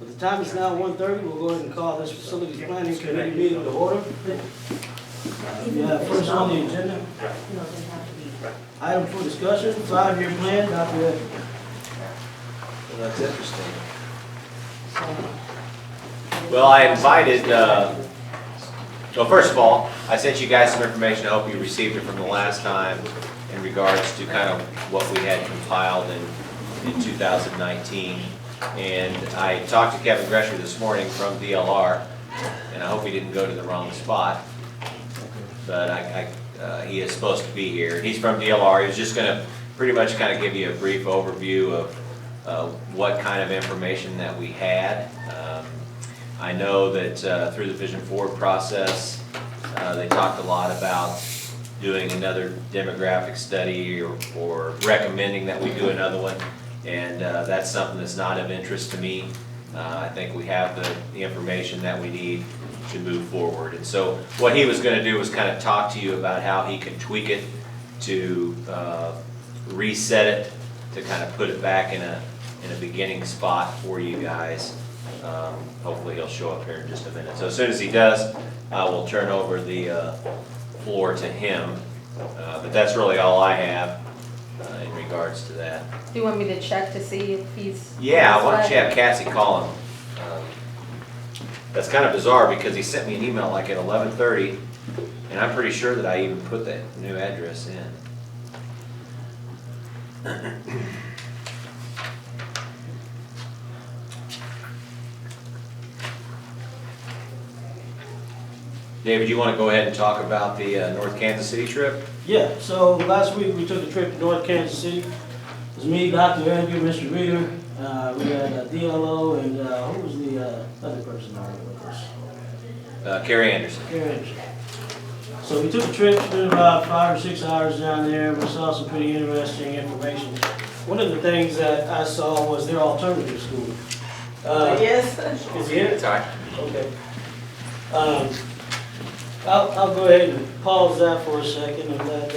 But the time is now 1:30. We'll go ahead and call this Facilities Planning Committee meeting to order. We have first on the agenda, item for discussion, 5-year plan, Dr. Evans. Well, that's interesting. Well, I invited, well, first of all, I sent you guys some information. I hope you received it from the last time in regards to kind of what we had compiled in 2019. And I talked to Kevin Gresher this morning from DLR, and I hope he didn't go to the wrong spot. But he is supposed to be here. He's from DLR. He was just going to pretty much kind of give you a brief overview of what kind of information that we had. I know that through the Vision Forward process, they talked a lot about doing another demographic study or recommending that we do another one. And that's something that's not of interest to me. I think we have the information that we need to move forward. And so what he was going to do was kind of talk to you about how he can tweak it to reset it, to kind of put it back in a beginning spot for you guys. Hopefully he'll show up here in just a minute. So as soon as he does, I will turn over the floor to him. But that's really all I have in regards to that. Do you want me to check to see if he's? Yeah, why don't you have Cassie call him? That's kind of bizarre because he sent me an email like at 11:30, and I'm pretty sure that I even put that new address in. David, you want to go ahead and talk about the North Kansas City trip? Yeah, so last week we took a trip to North Kansas City. It was me, Dr. Andrew, Mr. Reader. We had DLO and who was the other person on with us? Carrie Anderson. Carrie Anderson. So we took a trip, spent about 5 or 6 hours down there. We saw some pretty interesting information. One of the things that I saw was their alternative school. Yes. Is he here? Sorry. Okay. I'll go ahead and pause that for a second and let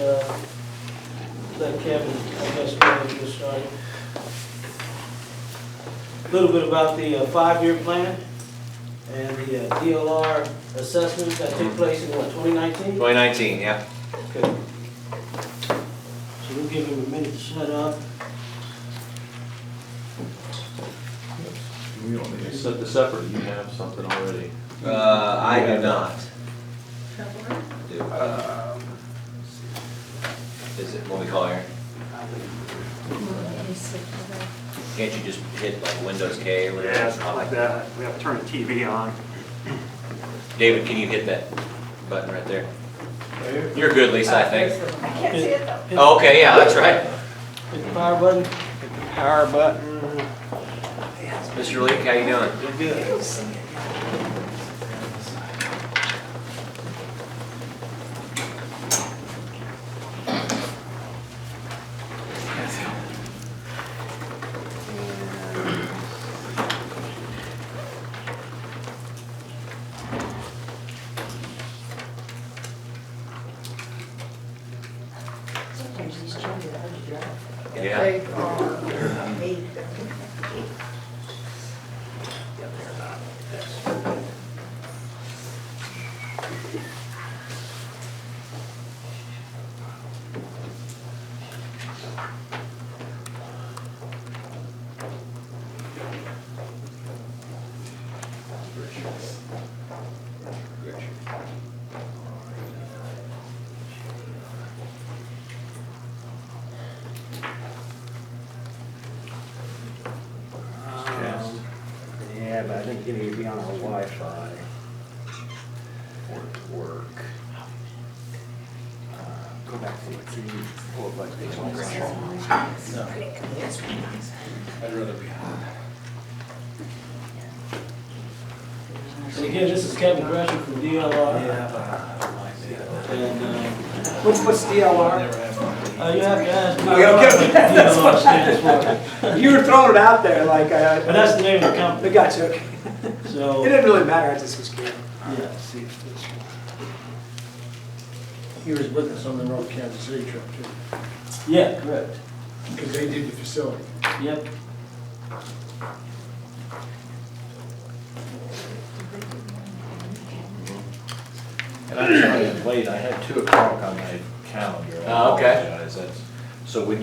Kevin, I guess, go ahead and get started. A little bit about the 5-year plan and the DLR assessment that took place in what, 2019? 2019, yeah. Okay. So we'll give him a minute to set up. We don't need to set this up, or do you have something already? I do not. Is it what we call here? Can't you just hit like Windows K or whatever? Yeah, it's not like that. We have to turn the TV on. David, can you hit that button right there? Right here. You're good, Lisa, I think. I can't see it though. Oh, okay, yeah, that's right. Hit the power button. Power button. Mr. Leak, how you doing? Good. Sometimes these changes are hard to drive. Yeah. They are made. Yeah, but I think you need to be on our Wi-Fi for it to work. Go back to it. See, pull up like page 1. I'd rather be. And again, this is Kevin Gresham from DLR. And What's DLR? you have to ask me Okay, what okay. That's DLR stands for. You were throwing it out there like But that's the name of the I company. got you. Okay. So, It didn't really matter. I just was curious. yeah. He was with us on the North Kansas City trip too, Yeah, correct. because they did the facility. Yep. And I'm sorry I'm late, I had 2 o'clock on my calendar. I Oh, okay. apologize. So when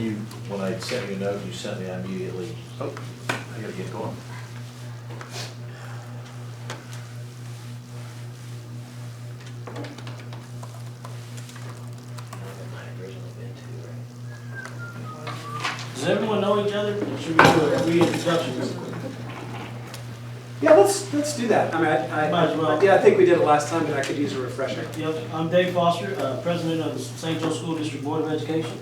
I sent you a note, you sent me, I immediately, oh, I gotta get going. Does everyone know each other? Should we do a reintroduction real quick? Yeah, let's do that. I mean, Might as well. yeah, I think we did it last time, but I could use a refresher. Yep, I'm Dave Foster, President of the St. Joe School District Board of Education.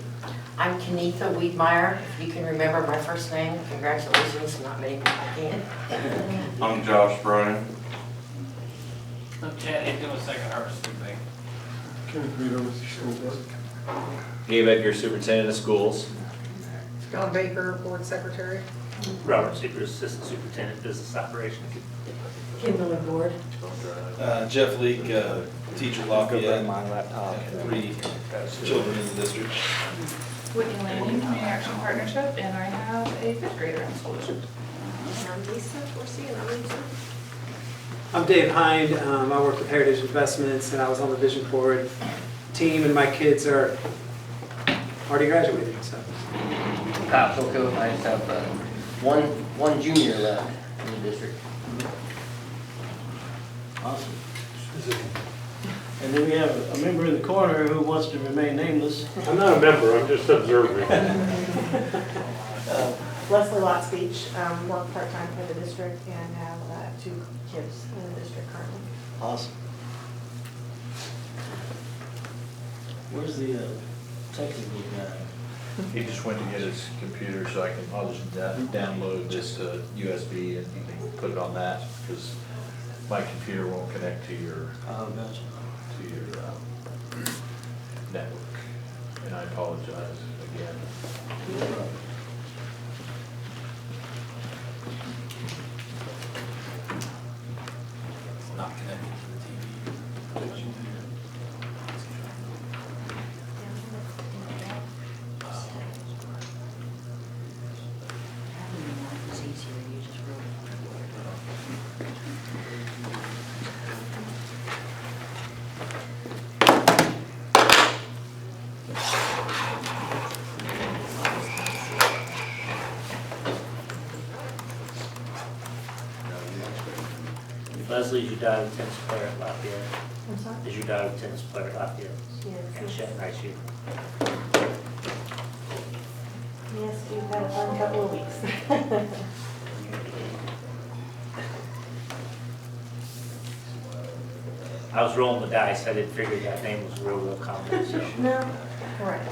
I'm Kenitha Weedmeyer. If you can remember my first name, congratulations, not many people can. I'm Josh Bryan. I'm Chad Hickman with Second Harvest Food Bank. Kenneth Reader with the school board. Gabe Edgar, Superintendent of Schools. John Baker, Board Secretary. Robert Seeger, Assistant Superintendent, Business Operations. Kimberly Board. Jeff Leake, teacher Go bring Lafayette, my laptop. 3 children in the district. Whitney Landing, Community Action Partnership, and I have a 5th grader in the school district. I'm Lisa Forsey, and I'm Lisa. I'm Dave Hind. I work with Heritage Investments, and I was on the Vision Forward team, and my kids are already graduated, so. Kyle Pilko, I just have one junior left in the district. Awesome. And then we have a member in the corner who wants to remain nameless. I'm not a member, I'm just observing. Leslie Lott Speech, work part-time for the district and have 2 kids in the district currently. Awesome. Where's the technical guy? He just went to get his computer, so I'll just download this to USB and you can put it on that, because my computer won't connect to your Oh, gotcha. network. And I apologize again. Not connected to the TV. It's easier, you just roll. Leslie, is your daughter a tennis player at Lafayette? I'm sorry? Is your daughter a tennis player at Lafayette? And she Yes, had a nice year. yes, we've had a fun couple of weeks. I was rolling the dice, I didn't figure that name was real common, so. No, correct.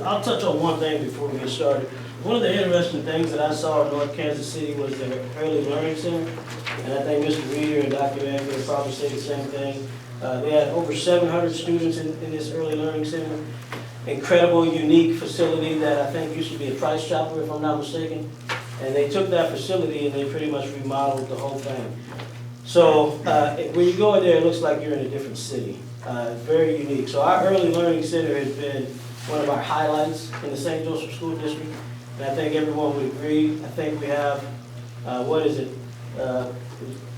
I'll touch on one thing before we get started. One of the interesting things that I saw in North Kansas City was the Early Learning Center. And I think Mr. Reader and Dr. Van would probably say the same thing. They had over 700 students in this Early Learning Center. Incredible, unique facility that I think used to be a Price Chopper, if I'm not mistaken. And they took that facility and they pretty much remodeled the whole thing. So when you go in there, it looks like you're in a different city. Very unique. So our Early Learning Center has been one of our highlights in the St. Joseph School District. And I think everyone would agree. I think we have,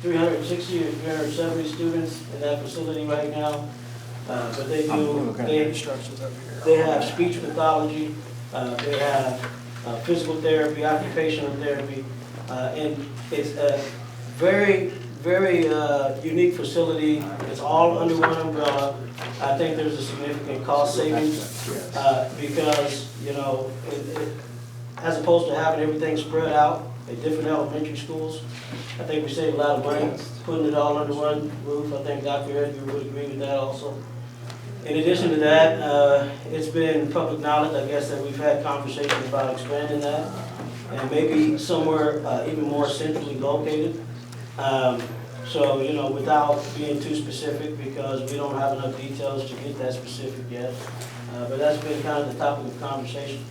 360 or 370 students in that facility right now. But they have speech pathology, they have physical therapy, occupational therapy, and it's a very, very unique facility. It's all under one umbrella. I think there's a significant cost savings because, you know, as opposed to having everything spread out at different elementary schools, I think we save a lot of money putting it all under one roof. I think Dr. Edgar would agree with that also. In addition to that, it's been public knowledge, I guess, that we've had conversations about expanding that and maybe somewhere even more centrally located. So, you know, without being too specific, because we don't have enough details to get that specific yet. But that's been kind of the topic of conversation.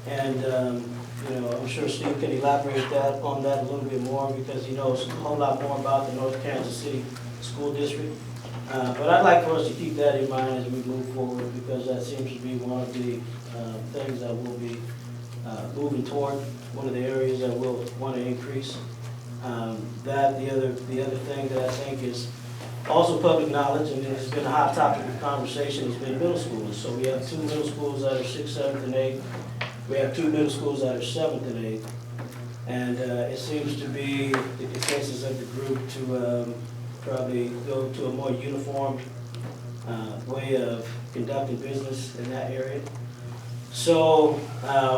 And, you know, I'm sure Steve can elaborate on that a little bit more because he knows a whole lot more about the North Kansas City School District. But I'd like for us to keep that in mind as we move forward because that seems to be one of the things that we'll be moving toward, one of the areas that we'll want to increase. The other thing that I think is also public knowledge, and it's been a hot topic of conversation, has been middle schools. So we have 2 middle schools that are 6th, 7th, and 8th. We have 2 middle schools that are 7th and 8th. And it seems to be the consensus of the group to probably go to a more uniform way of conducting business in that area. So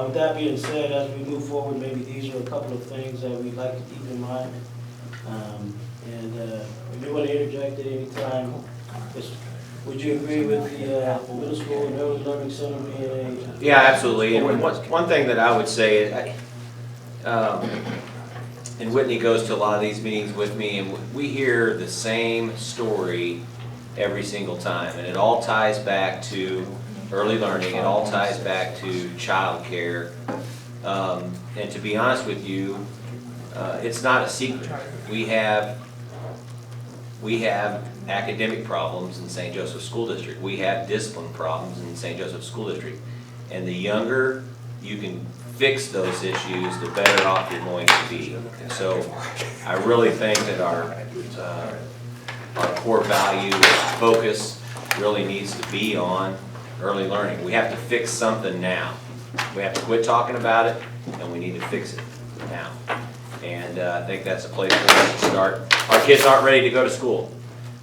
with that being said, as we move forward, maybe these are a couple of things that we'd like to keep in mind. If you want to interject at any time, would you agree with the middle school and early learning center being a... Yeah, absolutely. And one thing that I would say is, and Whitney goes to a lot of these meetings with me, and we hear the same story every single time. And it all ties back to early learning. It all ties back to child care. And to be honest with you, it's not a secret. We have academic problems in St. Joseph School District. We have discipline problems in St. Joseph School District. And the younger you can fix those issues, the better off you're going to be. And so I really think that our core value focus really needs to be on early learning. We have to fix something now. We have to quit talking about it, and we need to fix it now. And I think that's a place for us to start. Our kids aren't ready to go to school.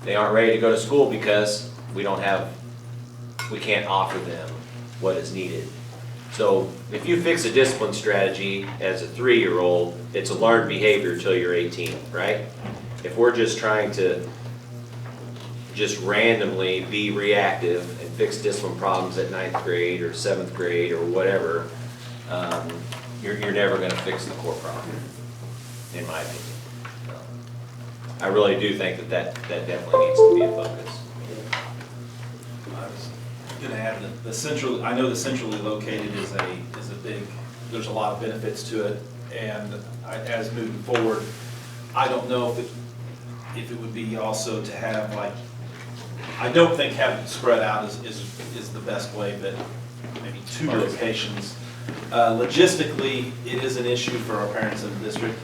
They aren't ready to go to school because we can't offer them what is needed. So if you fix a discipline strategy as a 3-year-old, it's a learned behavior until you're 18, right? If we're just trying to just randomly be reactive and fix discipline problems at 9th grade or 7th grade or whatever, you're never going to fix the core problem, in my opinion. So, I really do think that definitely needs to be a focus. I was gonna add that I know the centrally located is a big, there's a lot of benefits to it, and as moving forward, I don't know if it would be also to have like, I don't think having it spread out is the best way, but maybe 2 locations. Logistically, it is an issue for our parents in the district,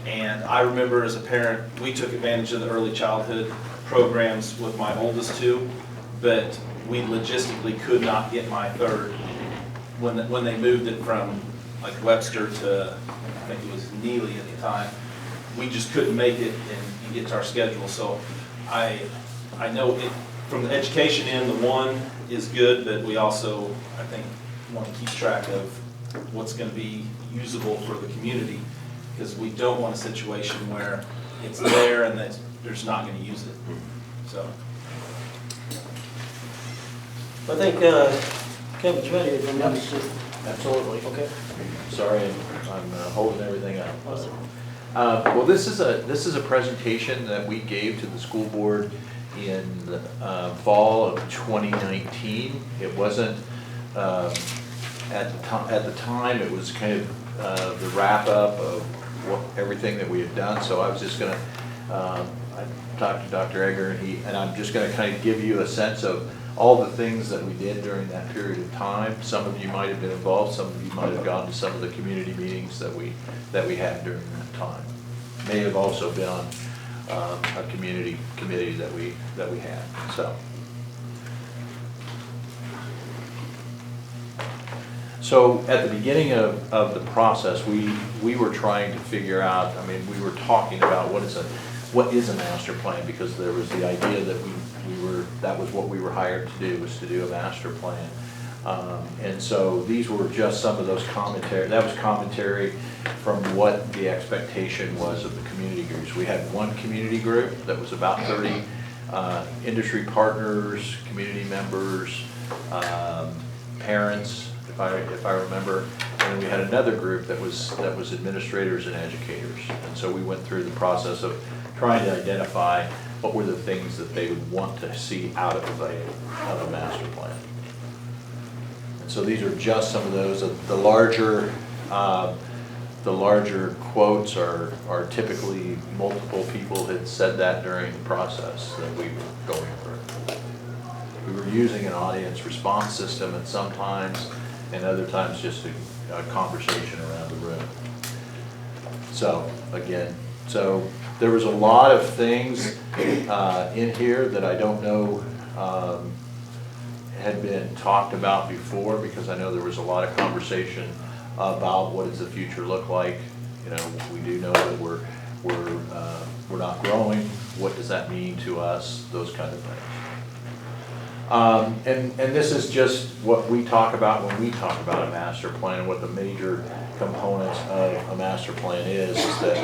and I remember as a parent, we took advantage of the early childhood programs with my oldest 2, but we logistically could not get my 3rd when they moved it from like Webster to, I think it was Neely at the time. We just couldn't make it and get to our schedule. So I know from the education end, the 1 is good, but we also, I think, want to keep track of what's going to be usable for the community, because we don't want a situation where it's there and that they're just not going to use it. So. I think Kevin's ready, if I'm not mistaken. Absolutely. Okay. Sorry, I'm holding everything up. Well, this is a presentation that we gave to the school board in the fall of 2019. It wasn't at the time. It was kind of the wrap up of everything that we had done. So I was just going to I talked to Dr. Egger, and I'm just going to kind of give you a sense of all the things that we did during that period of time. Some of you might have been involved. Some of you might have gone to some of the community meetings that we had during that time. May have also been on a community committee that we had. So at the beginning of the process, we were trying to figure out. I mean, we were talking about what is a master plan, because there was the idea that that was what we were hired to do, was to do a master plan. And so these were just some of those commentary. That was commentary from what the expectation was of the community groups. We had one community group that was about 30 industry partners, community members, parents, if I remember. And then we had another group that was administrators and educators. And so we went through the process of trying to identify what were the things that they would want to see out of a master plan. And so these are just some of those. The larger The larger quotes are typically multiple people had said that during the process that we were going through. We were using an audience response system at some times, and other times just a conversation around the room. So, again, so there was a lot of things in here that I don't know had been talked about before, because I know there was a lot of conversation about what does the future look like. You know, we do know that we're not growing. What does that mean to us? Those kind of things. And this is just what we talk about when we talk about a master plan. What the major components of a master plan is that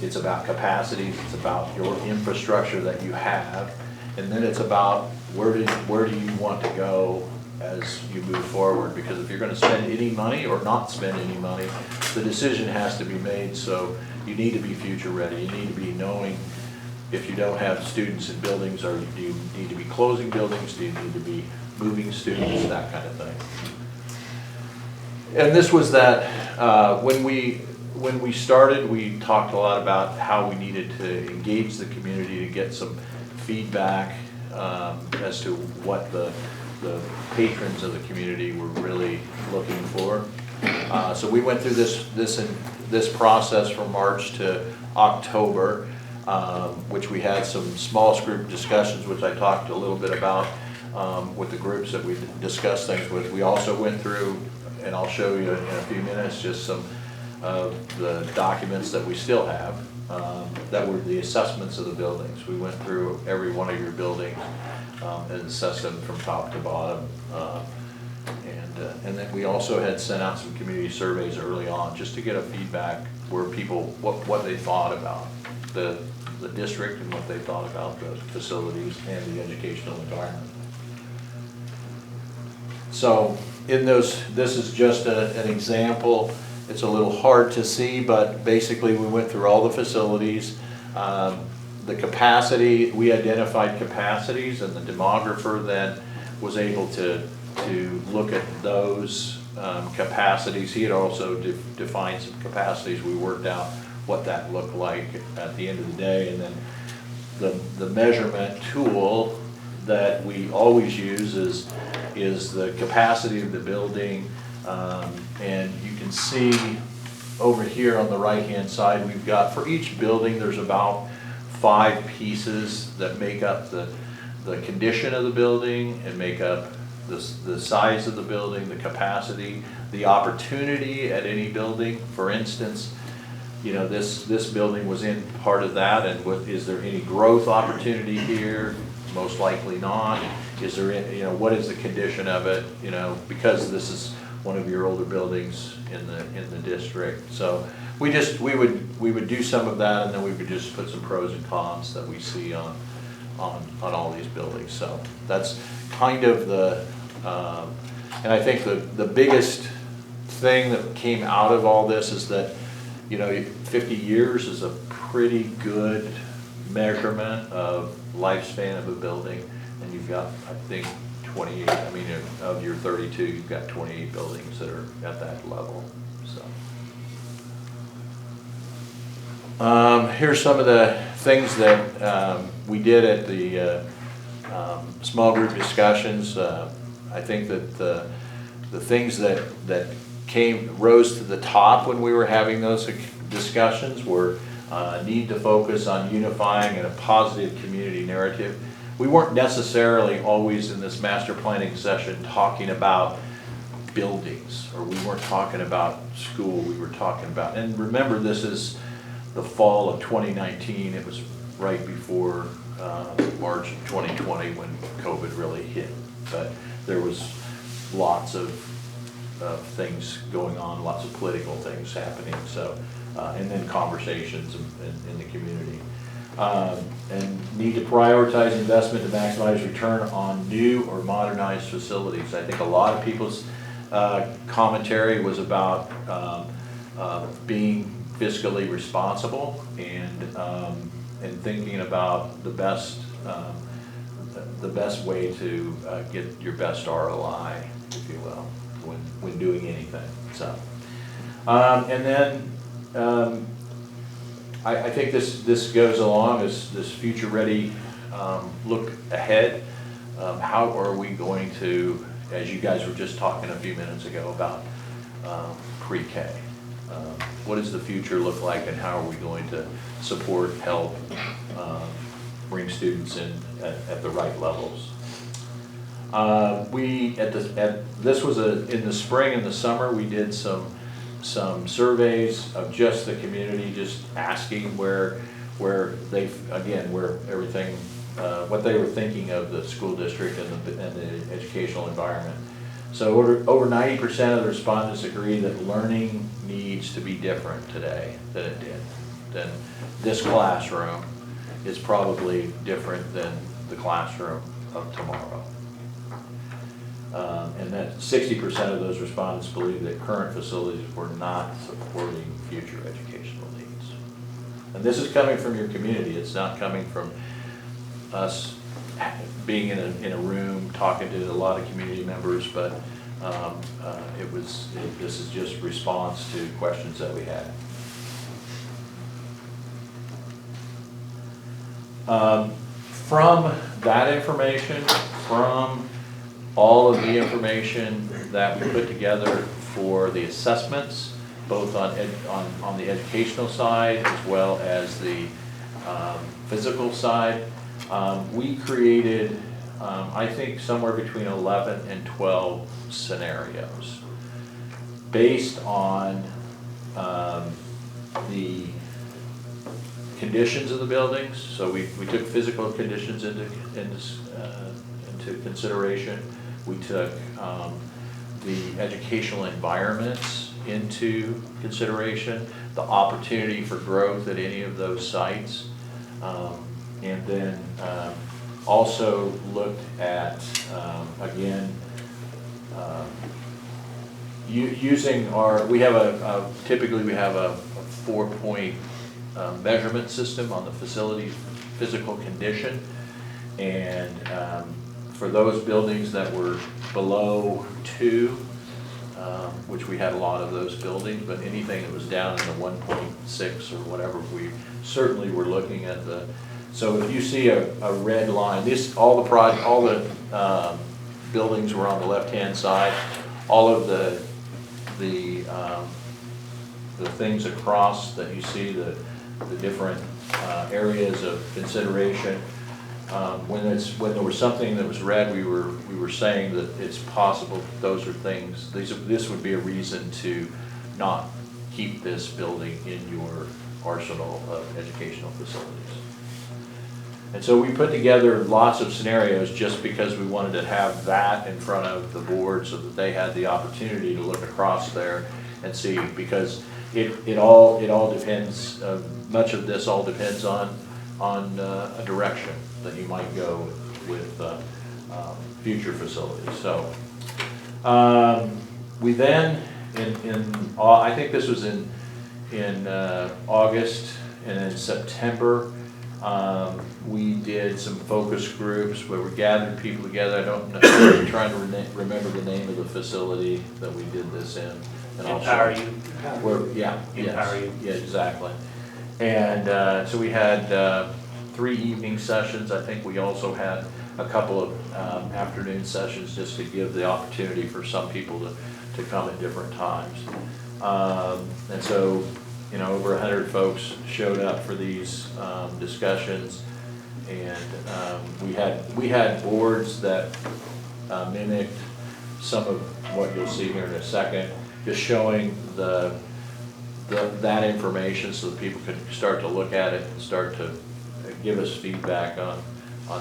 it's about capacities. It's about your infrastructure that you have, and then it's about where do you want to go as you move forward, because if you're going to spend any money or not spend any money, the decision has to be made. So you need to be future ready. You need to be knowing if you don't have students in buildings, or do you need to be closing buildings, do you need to be moving students, that kind of thing. And this was that when we started, we talked a lot about how we needed to engage the community to get some feedback as to what the patrons of the community were really looking for. So we went through this process from March to October, which we had some small group discussions, which I talked a little bit about with the groups that we discussed things with. We also went through, and I'll show you in a few minutes, just some of the documents that we still have that were the assessments of the buildings. We went through every one of your buildings and assessed them from top to bottom. And then we also had sent out some community surveys early on just to get a feedback where people, what they thought about the district and what they thought about the facilities and the educational environment. So in those, this is just an example. It's a little hard to see, but basically we went through all the facilities. The capacity, we identified capacities, and the demographer then was able to look at those capacities. He had also defined some capacities. We worked out what that looked like at the end of the day, and then the measurement tool that we always use is the capacity of the building, and you can see over here on the right hand side, we've got, for each building, there's about 5 pieces that make up the condition of the building and make up the size of the building, the capacity, the opportunity at any building. For instance, you know, this building was in part of that, and is there any growth opportunity here? Most likely not. Is there, you know, what is the condition of it? You know, because this is one of your older buildings in the district. So we would do some of that, and then we would just put some pros and cons that we see on all these buildings. So that's kind of the, and I think the biggest thing that came out of all this is that, you know, 50 years is a pretty good measurement of lifespan of a building, and you've got, I think, 28, I mean, of your 32, you've got 28 buildings that are at that level, so. Here's some of the things that we did at the small group discussions. I think that the things that rose to the top when we were having those discussions were need to focus on unifying and a positive community narrative. We weren't necessarily always in this master planning session talking about buildings, or we weren't talking about school. We were talking about, and remember, this is the fall of 2019. It was right before March of 2020 when COVID really hit. But there was lots of things going on, lots of political things happening. So, and then conversations in the community. And need to prioritize investment to maximize return on new or modernized facilities. I think a lot of people's commentary was about being fiscally responsible and thinking about the best way to get your best ROI, if you will, when doing anything. So. And then, I think this goes along as this future-ready look ahead. How are we going to, as you guys were just talking a few minutes ago about pre-K, what does the future look like, and how are we going to support, help, bring students in at the right levels? This was in the spring and the summer, we did some surveys of just the community, just asking where everything, what they were thinking of the school district and the educational environment. So over 90% of the respondents agree that learning needs to be different today than it did. Then this classroom is probably different than the classroom of tomorrow. And that 60% of those respondents believe that current facilities were not supporting future educational needs. And this is coming from your community. It's not coming from us being in a room talking to a lot of community members, but this is just response to questions that we had. From that information, from all of the information that we put together for the assessments, both on the educational side as well as the physical side, we created, I think, somewhere between 11 and 12 scenarios based on the conditions of the buildings. So we took physical conditions into consideration. We took the educational environments into consideration, the opportunity for growth at any of those sites, and then also looked at, again, using typically we have a 4-point measurement system on the facility's physical condition, and for those buildings that were below 2, which we had a lot of those buildings, but anything that was down in the 1.6 or whatever, we certainly were looking at the. So if you see a red line, all the buildings were on the left-hand side. All of the things across that you see, the different areas of consideration. When there was something that was red, we were saying that it's possible that those are things. This would be a reason to not keep this building in your arsenal of educational facilities. And so we put together lots of scenarios just because we wanted to have that in front of the board so that they had the opportunity to look across there and see, because it all depends. Much of this all depends on a direction that you might go with future facilities. So we then, I think this was in August, and in September, we did some focus groups where we gathered people together. I don't know, I'm trying to remember the name of the facility that we did this in. And Empower You. Yeah, Empower You. Yeah, exactly. And so we had 3 evening sessions. I think we also had a couple of afternoon sessions just to give the opportunity for some people to come at different times. And so, over 100 folks showed up for these discussions, and we had boards that mimicked some of what you'll see here in a second, just showing that information so that people could start to look at it and start to give us feedback on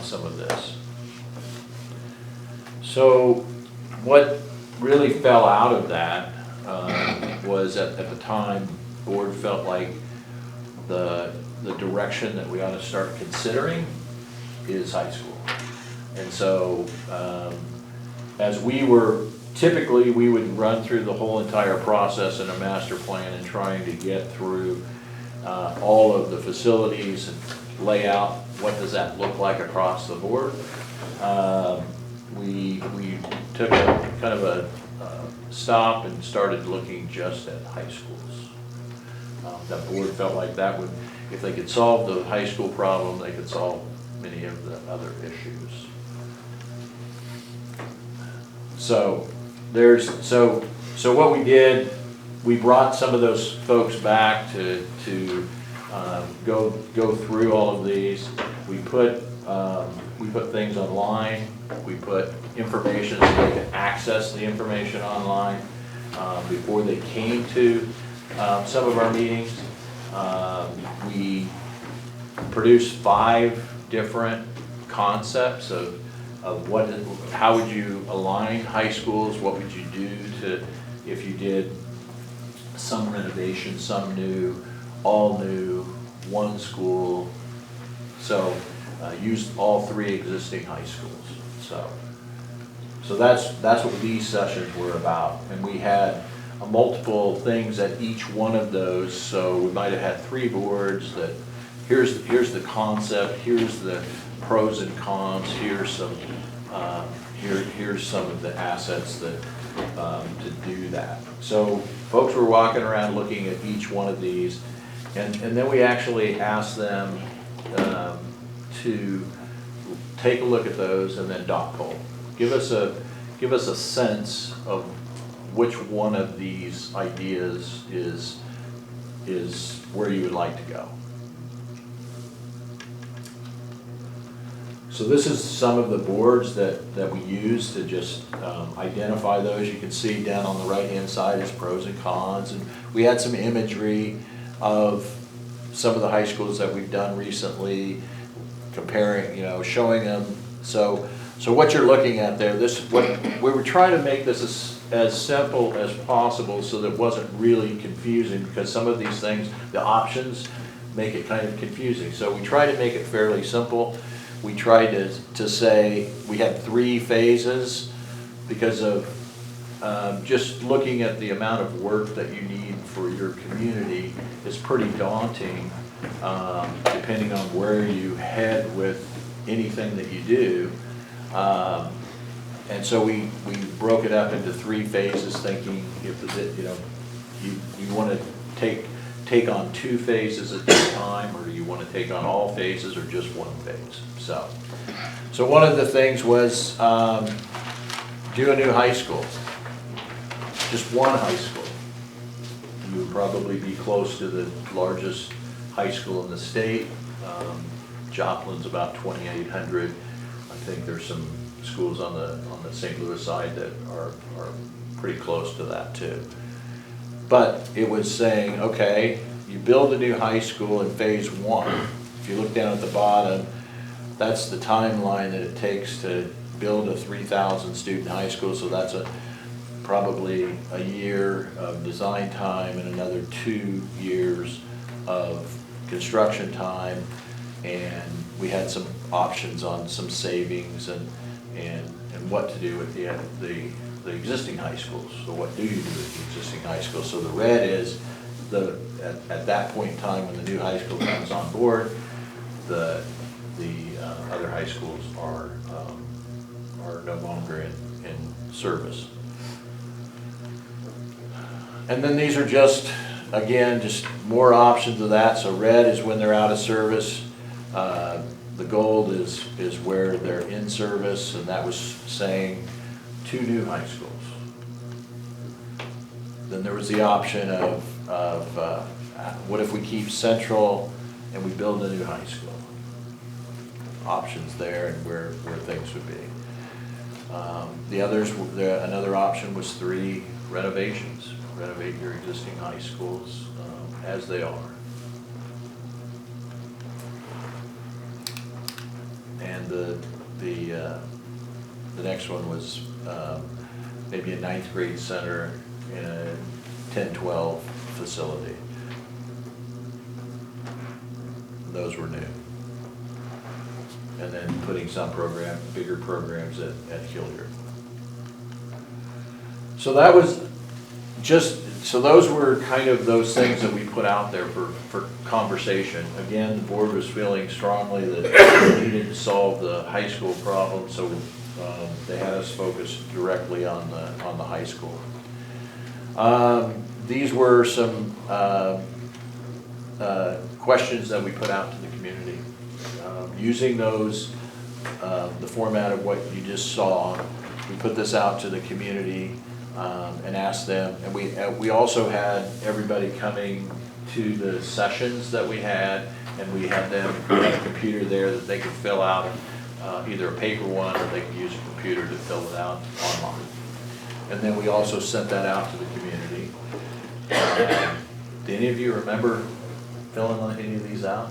some of this. So what really fell out of that was at the time, the board felt like the direction that we ought to start considering is high school. And so as typically we would run through the whole entire process in a master plan and trying to get through all of the facilities and lay out what does that look like across the board. We took a kind of a stopped and started looking just at high schools. That board felt like that would, if they could solve the high school problem, they could solve many of the other issues. So what we did, we brought some of those folks back to go through all of these. We put things online. We put information so they could access the information online before they came to some of our meetings. We produced 5 different concepts of how would you align high schools, what would you do to, if you did some renovation, some new, all new, one school. So use all 3 existing high schools. So that's what these sessions were about. And we had multiple things at each one of those. So we might have had 3 boards that here's the concept, here's the pros and cons, here's some of the assets that to do that. So folks were walking around looking at each one of these, and then we actually asked them to take a look at those and then dot poll. Give us a sense of which one of these ideas is where you would like to go. So this is some of the boards that we use to just identify those. You can see down on the right-hand side is pros and cons, and we had some imagery of some of the high schools that we've done recently, comparing, showing them. So what you're looking at there, we were trying to make this as simple as possible so that it wasn't really confusing, because some of these things, the options, make it kind of confusing. So we try to make it fairly simple. We tried to say we had 3 phases because of just looking at the amount of work that you need for your community is pretty daunting, depending on where you head with anything that you do. And so we broke it up into 3 phases, thinking if you want to take on 2 phases at this time, or you want to take on all phases, or just 1 phase. So one of the things was do a new high school, just 1 high school. You would probably be close to the largest high school in the state. Joplin's about 2,800. I think there's some schools on the St. Louis side that are pretty close to that too. But it was saying, okay, you build a new high school in phase 1. If you look down at the bottom, that's the timeline that it takes to build a 3,000 student high school. So that's probably a year of design time and another 2 years of construction time. And we had some options on some savings and what to do with the existing high schools. So what do you do with the existing high schools? So the red is at that point in time when the new high school comes on board, the other high schools are no longer in service. And then these are just, again, just more options of that. So red is when they're out of service. The gold is where they're in service, and that was saying 2 new high schools. Then there was the option of what if we keep Central and we build a new high school? Options there and where things would be. The others, another option was 3 renovations. Renovate your existing high schools as they are. And the next one was maybe a 9th grade center in a 10-12 facility. Those were new. And then putting some bigger programs at Hilliard. So that was so those were kind of those things that we put out there for conversation. Again, the board was feeling strongly that we needed to solve the high school problem, so they had us focus directly on the high school. These were some questions that we put out to the community. Using those, the format of what you just saw, we put this out to the community and asked them, and we also had everybody coming to the sessions that we had, and we had them, we had a computer there that they could fill out either a paper one or they could use a computer to fill it out online. And then we also sent that out to the community. Do any of you remember filling any of these out?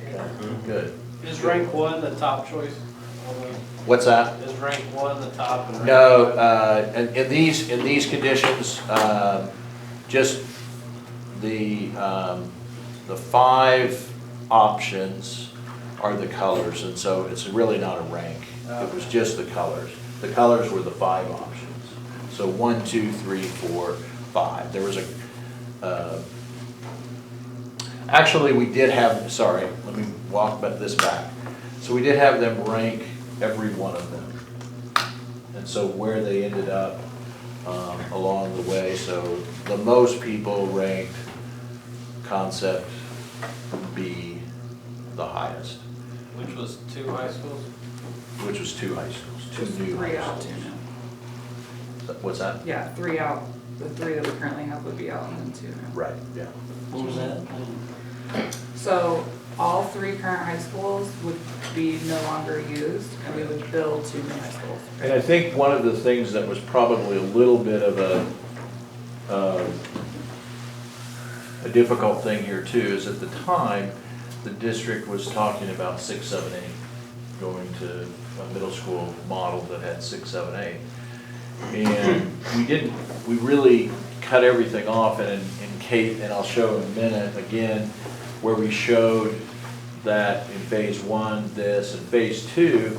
Okay, good. Is rank one the top choice? What's that? Is rank one the top? And rank No, five? in these conditions, just the 5 options are the colors, and so it's really not a rank. It was just the colors. The colors were the 5 options. So 1, 2, 3, 4, 5. There was actually we did have, sorry, let me walk this back. So we did have them rank every one of them. And so where they ended up along the way, so the most people ranked concept B the highest, Which was 2 high schools? which was 2 high schools, 2 new 3 high out, schools. 2 new. What's that? Yeah, 3 out. The 3 that we currently have would be out and then 2 new. Right, yeah. What was that? So all 3 current high schools would be no longer used, and we would build 2 new high schools. And I think one of the things that was probably a little bit of a difficult thing here too is at the time, the district was talking about 6, 7, 8, going to a middle school model that had 6, 7, 8. And we really cut everything off, and in Kate, and I'll show in a minute again, where we showed that in phase 1, this, and phase 2,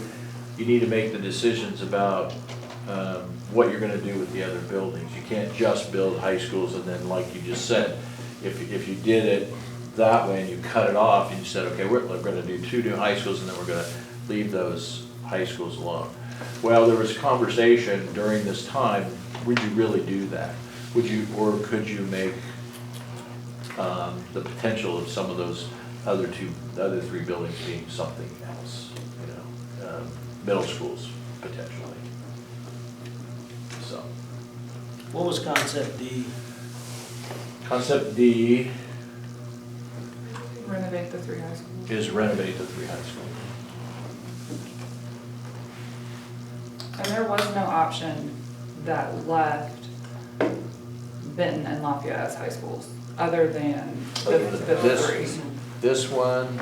you need to make the decisions about what you're gonna do with the other buildings. You can't just build high schools and then, like you just said, if you did it that way and you cut it off and you said, okay, we're gonna do 2 new high schools and then we're gonna leave those high schools alone. Well, there was conversation during this time, would you really do that? Would you, or could you make the potential of some of those other 3 buildings being something else, you know, middle schools potentially. So, What was concept D? concept D Renovate the 3 high schools. is renovate the 3 high schools. And there was no option that left Benton and Lafayette as high schools, other than the 3. This one,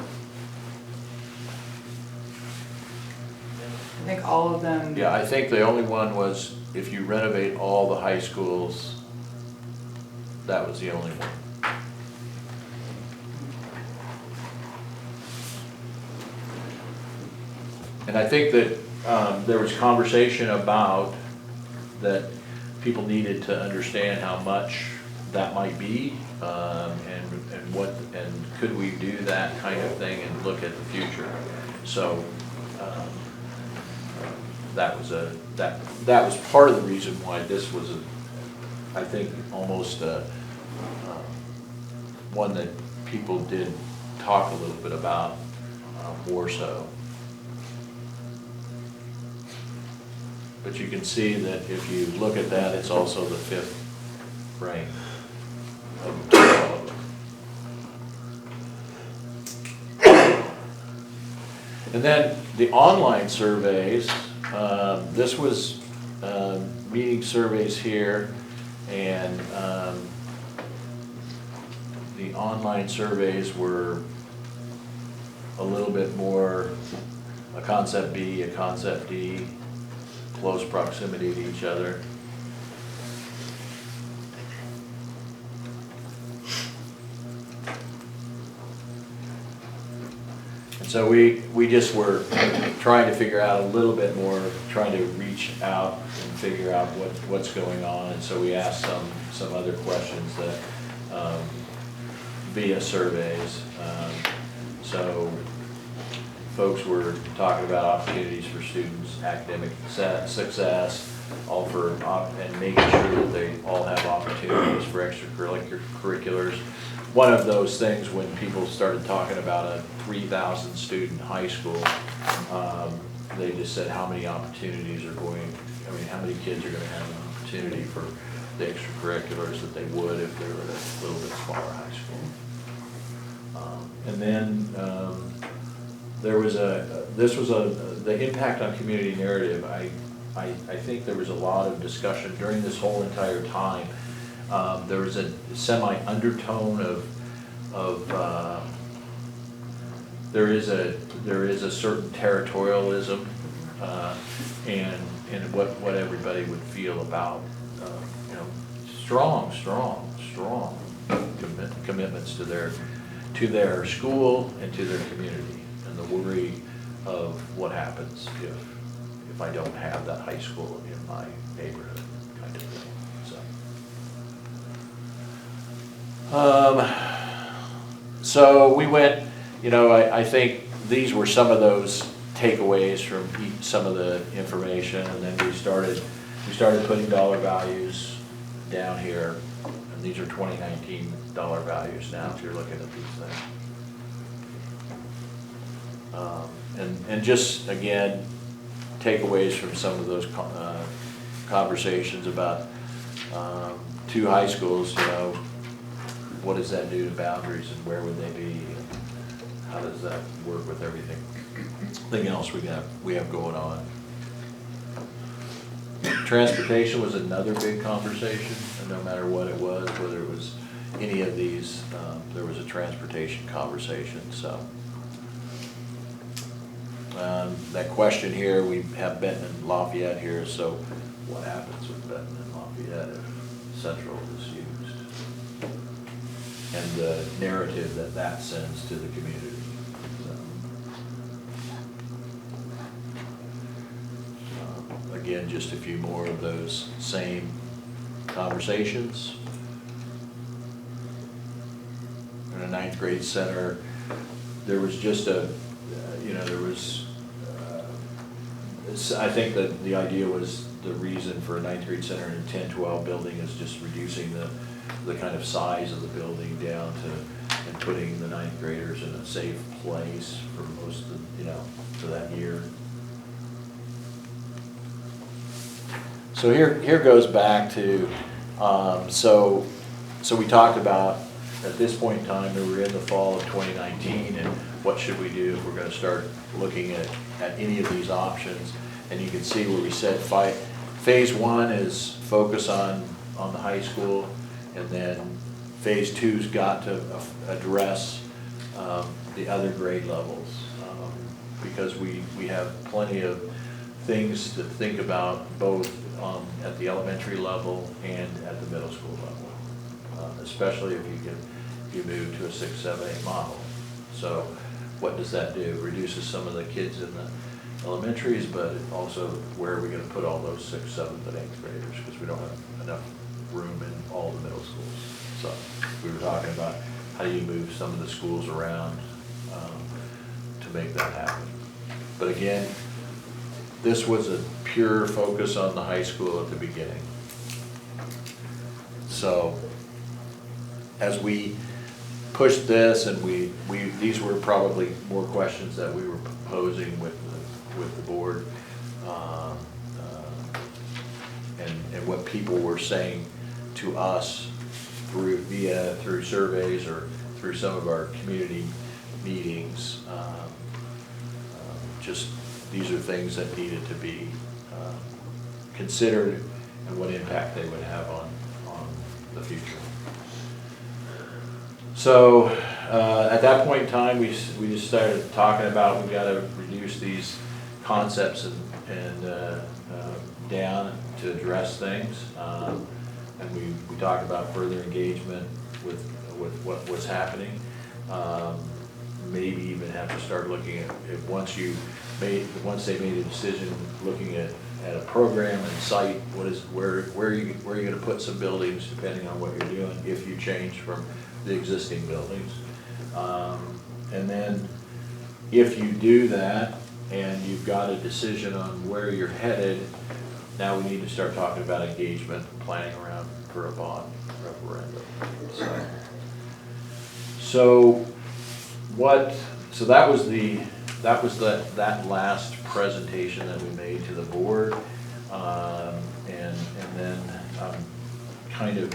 I think all of them. yeah, I think the only one was if you renovate all the high schools, that was the only one. And I think that there was conversation about that people needed to understand how much that might be, and what, and could we do that kind of thing and look at the future. So that was part of the reason why this was I think almost one that people did talk a little bit about more so. But you can see that if you look at that, it's also the 5th rank of all of them. And then the online surveys, this was meeting surveys here, and the online surveys were a little bit more a concept B, a concept D, close proximity to each other. And so we just were trying to figure out a little bit more, trying to reach out and figure out what's going on. And so we asked some other questions that via surveys. So folks were talking about opportunities for students, academic success, and making sure that they all have opportunities for extracurriculars. One of those things, when people started talking about a 3,000 student high school, they just said how many opportunities are how many kids are gonna have an opportunity for the extracurriculars that they would if they were at a little bit smaller high school. And then there was the impact on community narrative. I think there was a lot of discussion during this whole entire time. There was a semi-undertone of there is a certain territorialism and what everybody would feel about strong commitments to their school and to their community, and the worry of what happens if I don't have that high school in my neighborhood, kind of thing. So we went, I think these were some of those takeaways from some of the information, and then we started putting dollar values down here, and these are 2019 dollar values now if you're looking at these things. And just again, takeaways from some of those conversations about 2 high schools, what does that do to boundaries and where would they be? And how does that work with everything else we have going on? Transportation was another big conversation, and no matter what it was, whether it was any of these, there was a transportation conversation. So that question here, we have Benton and Lafayette here, so what happens with Benton and Lafayette if Central is used? And the narrative that sends to the community. Again, just a few more of those same conversations. In a 9th grade center, there was just I think that the idea was the reason for a 9th grade center in a 10-12 building is just reducing the kind of size of the building down to, and putting the 9th graders in a safe place for most of, for that year. So here goes back to, so we talked about at this point in time, we were in the fall of 2019, and what should we do if we're going to start looking at any of these options? And you can see where we said phase 1 is focus on the high school, and then phase 2's got to address the other grade levels, because we have plenty of things to think about both at the elementary level and at the middle school level, especially if you move to a 6, 7, 8 model. So what does that do? Reduces some of the kids in the elementaries, but also where are we going to put all those 6th, 7th, and 8th graders, because we don't have enough room in all the middle schools. So we were talking about how do you move some of the schools around to make that happen. But again, this was a pure focus on the high school at the beginning. So as we pushed this, and these were probably more questions that we were posing with the board, and what people were saying to us through surveys or through some of our community meetings. Just these are things that needed to be considered, and what impact they would have on the future. So at that point in time, we just started talking about we've got to reduce these concepts and down to address things, and we talked about further engagement with what was happening. Maybe even have to start looking at once they made a decision, looking at a program and site, where are you going to put some buildings depending on what you're doing if you change from the existing buildings. And then if you do that and you've got a decision on where you're headed, now we need to start talking about engagement, planning around for a bond referendum. So that was that last presentation that we made to the board. And then, kind of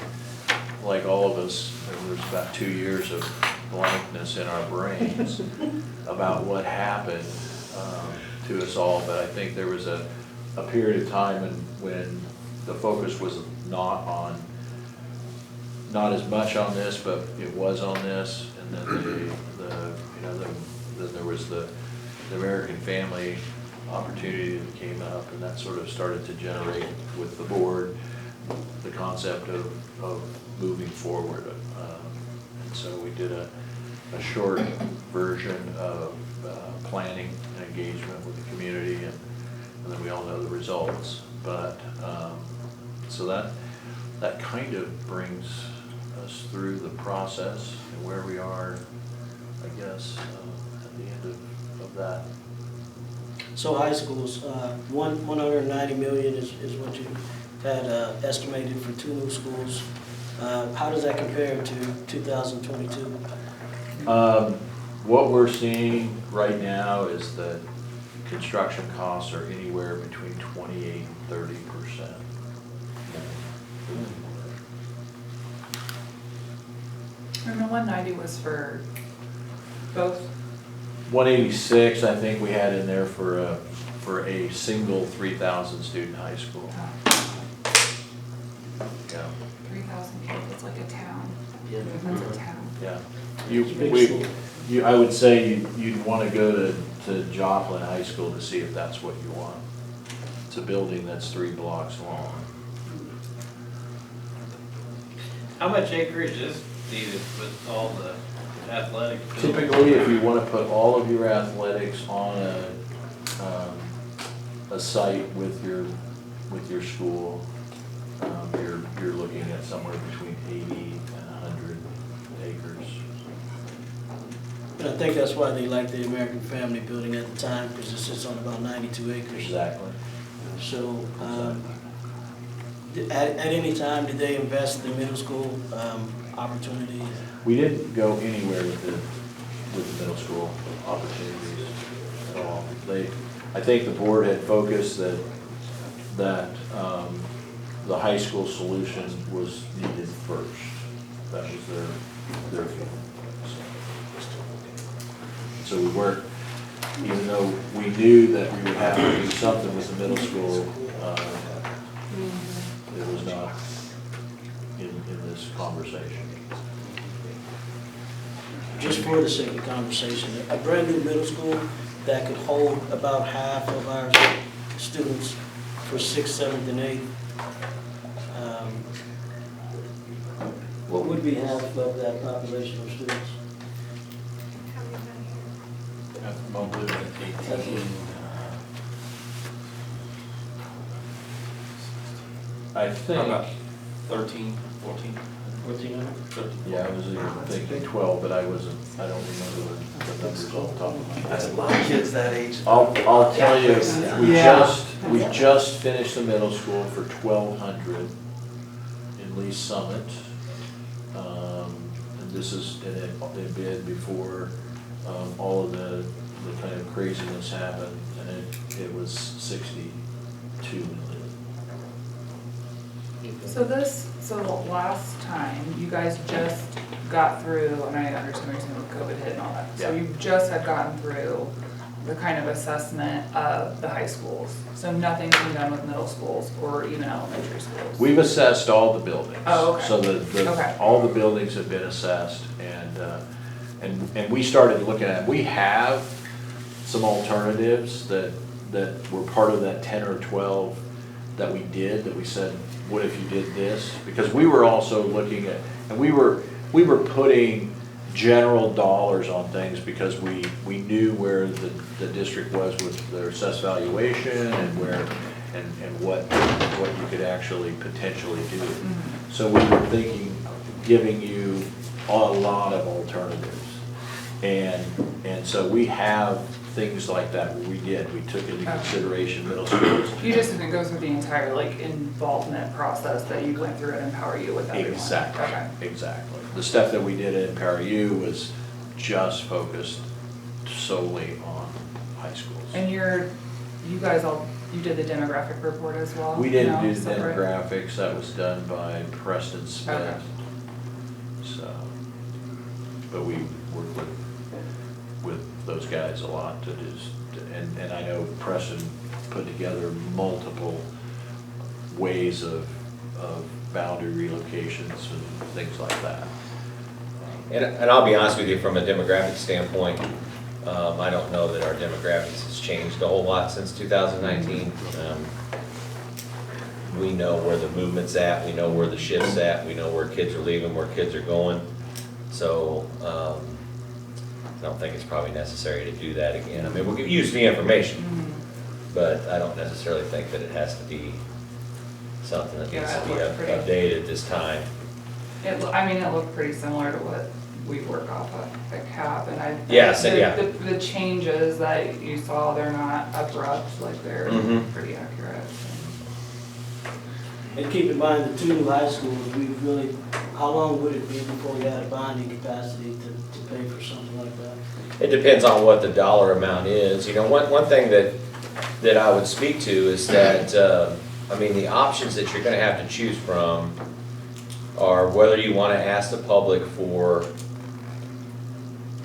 like all of us, there was about 2 years of blankness in our brains about what happened to us all. But I think there was a period of time when the focus was not as much on this, but it was on this. And then then there was the American Family opportunity that came up, and that sort of started to generate with the board the concept of moving forward. And so we did a short version of planning and engagement with the community, and then we all know the results. But so that kind of brings us through the process and where we are, I guess, at the end of that. So high schools, 190 million is what you had estimated for 2 new schools. How does that compare to 2022? What we're seeing right now is that construction costs are anywhere between 28 and 30%. And the 190 was for both? 186, I think we had in there for a single 3,000 student high school. Yeah. 3,000 people, it's like a town. Yeah. That's a town. Yeah. It's a big school. I would say you'd want to go to Joplin High School to see if that's what you want. It's a building that's 3 blocks long. How much acreage is needed with all the athletic? Typically, if you want to put all of your athletics on a site with your school, you're looking at somewhere between 80 and 100 acres. And I think that's why they liked the American Family building at the time, because it sits on about 92 acres. Exactly. So, at any time, did they invest in the middle school opportunity? We didn't go anywhere with the middle school opportunities at all. I think the board had focused that the high school solution was needed first. That was their feeling. So we weren't, even though we knew that we would have to do something with the middle school, it was not in this conversation. Just for the sake of conversation, a brand new middle school that could hold about half of our students for 6th, 7th, and 8th. What would be half of that population of students? I think. About 13, 14. 1,400? Yeah, I was even thinking 12, but I don't remember the numbers off the top of my head. That's a lot of kids that age. I'll tell you, Yeah. we just finished the middle school for 1,200 in Lee Summit. And this is, and it been before all of the kind of craziness happened, and it was 62 million. So last time, you guys just got through, and I understand what you're saying with COVID hit and all that. So Yeah. you just had gotten through the kind of assessment of the high schools. So nothing's been done with middle schools or even elementary schools. We've assessed all the buildings. Oh, okay. So Okay. all the buildings have been assessed, and we started looking at, we have some alternatives that were part of that 10 or 12 that we did, that we said, what if you did this? Because we were also looking at, and we were putting general dollars on things because we knew where the district was with their assessed valuation and where, and what you could actually potentially do. So we were thinking, giving you a lot of alternatives. And so we have things like that, what we did, we took into consideration middle schools. You just didn't go through the entire like involvement process that you went through at Empower U with everyone? Exactly, Okay. exactly. The stuff that we did at Empower U was just focused solely on high schools. And you guys you did the demographic report as well? We didn't No? do the Separate? demographics, that was done by Preston Smith. Okay. So, but we worked with those guys a lot to just, and I know Preston put together multiple ways of boundary relocations and things like that. And I'll be honest with you, from a demographic standpoint, I don't know that our demographics has changed a whole lot since 2019. We know where the movement's at, we know where the shift's at, we know where kids are leaving, where kids are going. So, I don't think it's probably necessary to do that again. I mean, we'll use the information, but I don't necessarily think that it has to be something that needs to be updated this time. It looked pretty similar to what we work off at CAP, and the changes that you saw, they're not abrupt, like they're pretty accurate. And keep in mind, the two new high schools, we really, how long would it be before we had a bonding capacity to pay for something like that? It depends on what the dollar amount is. You know, one thing that I would speak to is that, the options that you're gonna have to choose from are whether you wanna ask the public for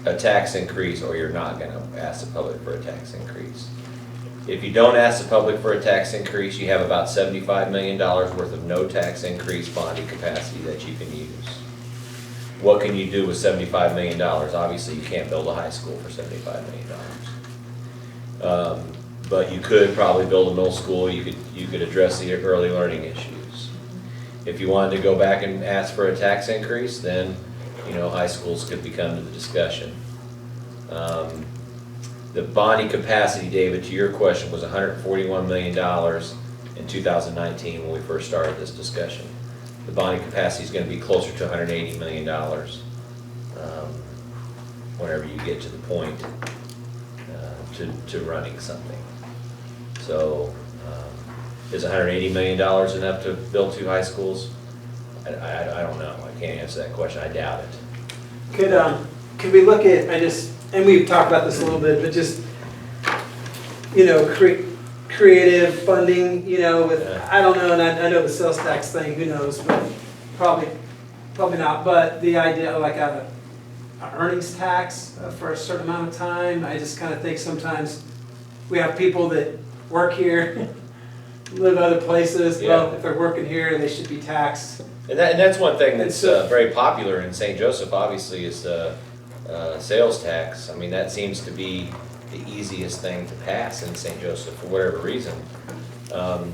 a tax increase or you're not gonna ask the public for a tax increase. If you don't ask the public for a tax increase, you have about $75 million worth of no tax increase bonding capacity that you can use. What can you do with $75 million? Obviously, you can't build a high school for $75 million. But you could probably build a middle school, you could address the early learning issues. If you wanted to go back and ask for a tax increase, then, high schools could become to the discussion. The bonding capacity, David, to your question, was $141 million in 2019 when we first started this discussion. The bonding capacity is going to be closer to $180 million whenever you get to the point to running something. So is $180 million enough to build 2 high schools? I don't know. I can't answer that question. I doubt it. Could we look at, and we've talked about this a little bit, but just, creative funding, with, I don't know, and I know the sales tax thing, who knows, but probably not, but the idea of like a earnings tax for a certain amount of time, I just kind of think sometimes we have people that work here, live other places, well, if they're working here, they should be taxed. And that's one thing that's very popular in St. Joseph, obviously, is sales tax. I mean, that seems to be the easiest thing to pass in St. Joseph for whatever reason. Now,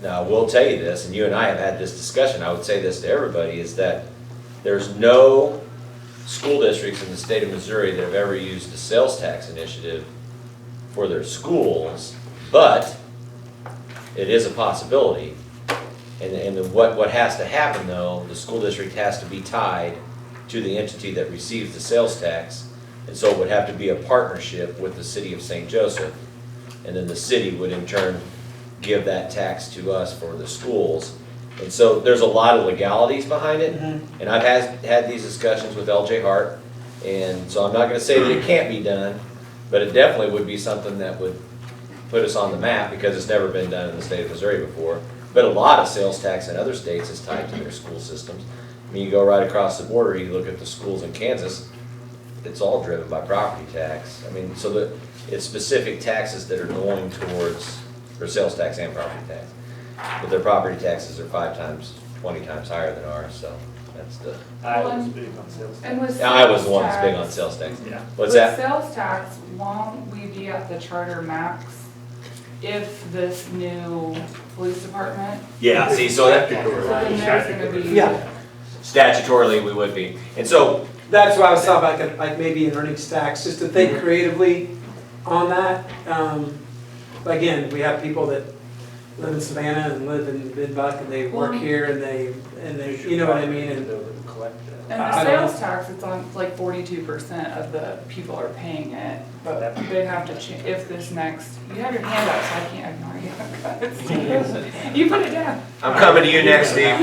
I will tell you this, and you and I have had this discussion, I would say this to everybody, is that there's no school districts in the state of Missouri that have ever used a sales tax initiative for their schools, but it is a possibility. And what has to happen, though, the school district has to be tied to the entity that receives the sales tax, and so it would have to be a partnership with the city of St. Joseph, and then the city would in turn give that tax to us for the schools. And so there's a lot of legalities behind it, and I've had these discussions with LJ Hart, and so I'm not going to say that it can't be done, but it definitely would be something that would put us on the map because it's never been done in the state of Missouri before. But a lot of sales tax in other states is tied to their school systems. I mean, you go right across the border, you look at the schools in Kansas, it's all driven by property tax. I mean, so it's specific taxes that are going towards, or sales tax and property tax. But their property taxes are 5 times, 20 times higher than ours, so that's the. I was big on sales tax. I was the one that's big on sales tax. Yeah. What's that? With sales tax, won't we be at the charter max if this new police department? Yeah, see, so that, So then there's gonna be. Yeah. statutorily we would be. And so, That's why I was talking about like maybe an earnings tax, just to think creatively on that. But again, we have people that live in Savannah and live in Bid-Buck and they work Well- here and they, you know what I mean? And And the I don't sales tax, it's on like 42% of the people are paying it, but they have to change, if this next, you have your hand up, so I can't ignore you. You put it down. I'm coming to you next, Steve.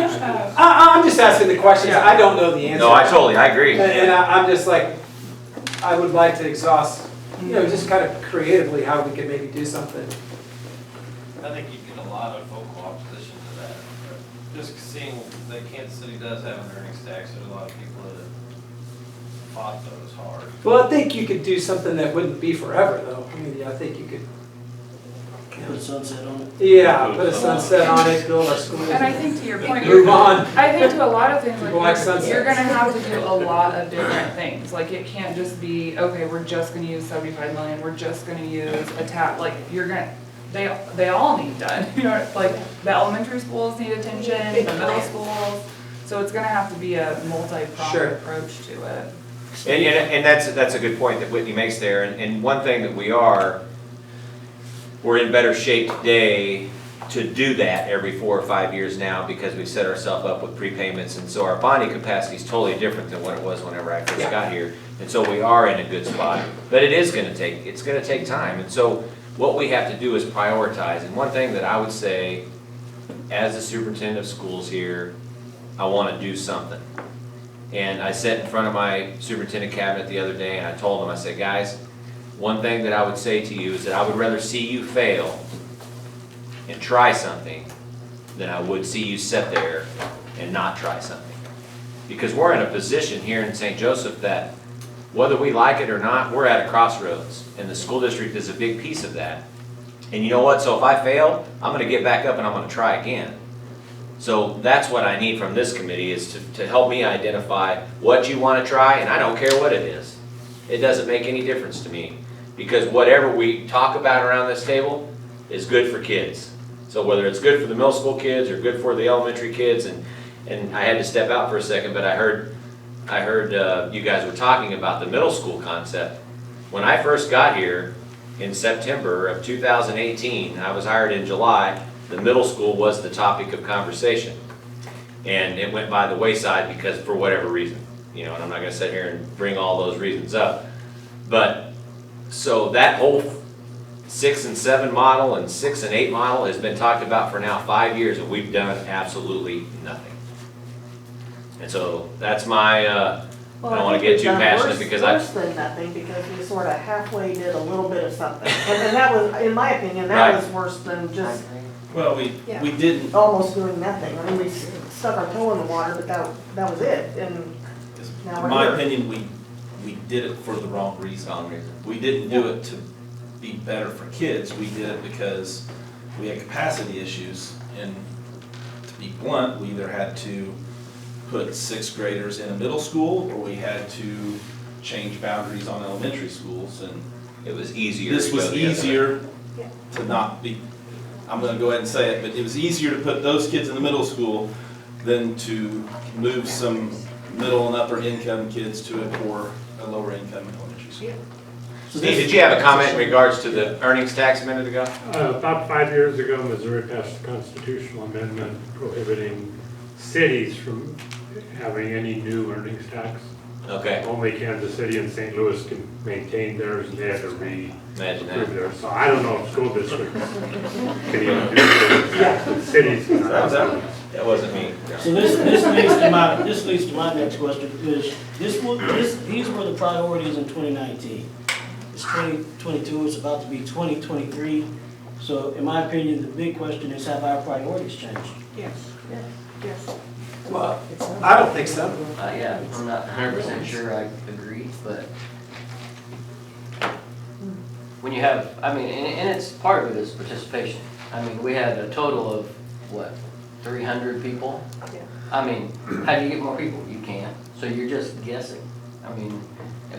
I'm just asking the questions. I don't know the answer. No, I agree. And I'm just like, I would like to exhaust, just kind of creatively how we could maybe do something. I think you get a lot of vocal opposition to that. Just seeing that Kansas City does have an earnings tax, there's a lot of people that fought those hard. Well, I think you could do something that wouldn't be forever, though. I mean, I think you could, Put a sunset on it. put a sunset on it, build our schools. And I think to your point, Move on. I think to a lot of things, People like like, sunsets. you're gonna have to do a lot of different things. Like, it can't just be, okay, we're just gonna use 75 million, we're just gonna use a tap, like, you're gonna, they all need done. You know, like, the elementary schools need attention, the middle schools, so it's gonna have to be a multi-pronged Sure. approach to it. And that's a good point that Whitney makes there, and one thing that we're in better shape today to do that every 4 or 5 years now because we've set ourselves up with prepayments, and so our bonding capacity is totally different than what it was whenever I first got here, and so we are in a good spot. But it's gonna take time, and so what we have to do is prioritize, and one thing that I would say, as the superintendent of schools here, I wanna do something. And I sat in front of my superintendent cabinet the other day and I told them, I said, guys, one thing that I would say to you is that I would rather see you fail and try something than I would see you sit there and not try something. Because we're in a position here in St. Joseph that whether we like it or not, we're at a crossroads, and the school district is a big piece of that. And you know what? So if I fail, I'm gonna get back up and I'm gonna try again. So that's what I need from this committee, is to help me identify what you wanna try, and I don't care what it is. It doesn't make any difference to me, because whatever we talk about around this table is good for kids. So whether it's good for the middle school kids or good for the elementary kids, and I had to step out for a second, but I heard you guys were talking about the middle school concept. When I first got here in September of 2018, I was hired in July, the middle school was the topic of conversation. And it went by the wayside because for whatever reason, and I'm not gonna sit here and bring all those reasons up. But, so that whole 6 and 7 model and 6 and 8 model has been talked about for now 5 years, and we've done absolutely nothing. And so that's my, I don't wanna get too passionate because Worse than nothing, because we sort of halfway did a little bit of something. And that was, in my opinion, that was worse than just Well, we didn't, almost doing nothing. I mean, we stuck our toe in the water, but that was it, and now in we're my here. opinion, we did it for the wrong reason. We didn't do it to be better for kids, we did it because we had capacity issues, and to be blunt, we either had to put 6th graders in a middle school, or we had to change boundaries on elementary schools, and it was easier. this to was go the other way. easier to not be, I'm gonna go ahead and say it, but it was easier to put those kids in the middle school than to move some middle and upper income kids to a lower income elementary school. Steve, did you have a comment in regards to the earnings tax a minute ago? About 5 years ago, Missouri passed a constitutional amendment prohibiting cities from having any new earnings tax. Okay, Only Kansas City and St. Louis can maintain theirs, and they had to imagine approve that. theirs. So I don't know if school districts can even do this, but cities can. That wasn't me. So this leads to my next question, is these were the priorities in 2019. It's 2022, it's about to be 2023. So in my opinion, the big question is, have our priorities changed? Yes, yes. Well, I don't think so. Yeah, I'm not 100% sure I agree, but when you have, I mean, and it's part of it is participation. I mean, we had a total of, what, 300 people? Yeah. I mean, how do you get more people? You can't. So you're just guessing. I mean,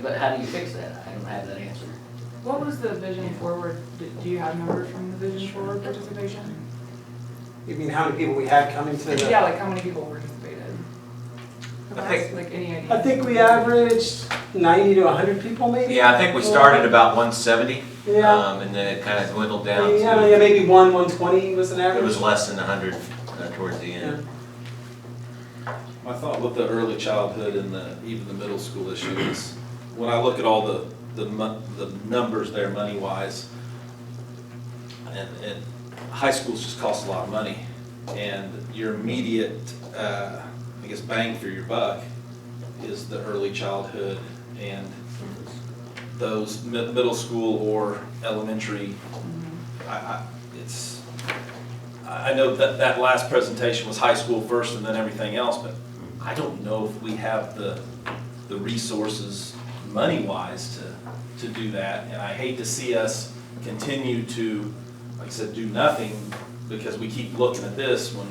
but how do you fix that? I don't have that answer. What was the Vision Forward, do you have numbers from the Vision Forward participation? You mean how many people we had coming to the? Yeah, like how many people participated? I think Like any idea? I think we averaged, 90 to 100 people maybe? Yeah, I think we started about 170, Yeah. and then it kind of dwindled down Yeah, to, yeah, maybe 120 was an average. it was less than 100 towards the Yeah. end. My thought with the early childhood and even the middle school issue is, when I look at all the numbers there money-wise, and high schools just cost a lot of money, and your immediate, I guess, bang for your buck is the early childhood and those middle school or elementary. I know that last presentation was high school first and then everything else, but I don't know if we have the resources money-wise to do that. And I hate to see us continue to, like I said, do nothing because we keep looking at this when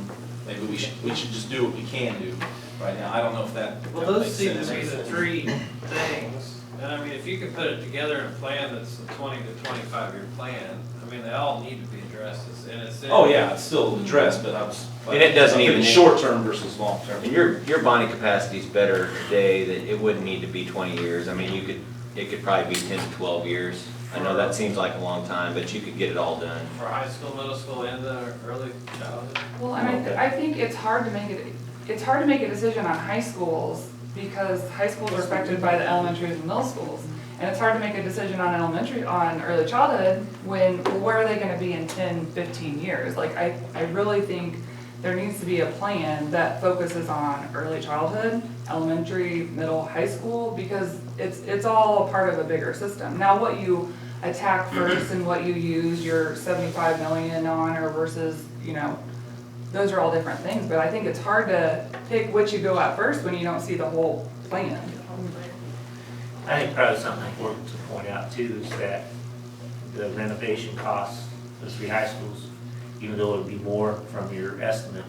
maybe we should just do what we can do right now. I don't know if that Well, those makes seem to sense. be the three things, and I mean, if you could put it together in a plan that's a 20 to 25-year plan, I mean, they all need to be addressed, and it's. Oh, yeah, it's still addressed, but I was. And it doesn't even- Short-term versus long-term. And your bonding capacity is better today, that it wouldn't need to be 20 years. I mean, it could probably be 10 to 12 years. I know that seems like a long time, but you could get it all done. For high school, middle school, and the early childhood. Well, I think it's hard to make a decision on high schools because high schools are affected by the elementaries and middle schools. And it's hard to make a decision on early childhood when, well, where are they gonna be in 10, 15 years? Like, I really think there needs to be a plan that focuses on early childhood, elementary, middle, high school, because it's all a part of a bigger system. Now, what you attack first and what you use your 75 million on or versus, those are all different things, but I think it's hard to pick which you go at first when you don't see the whole plan. I think probably something important to point out too is that the renovation costs, of the three high schools, even though it'll be more from your estimate,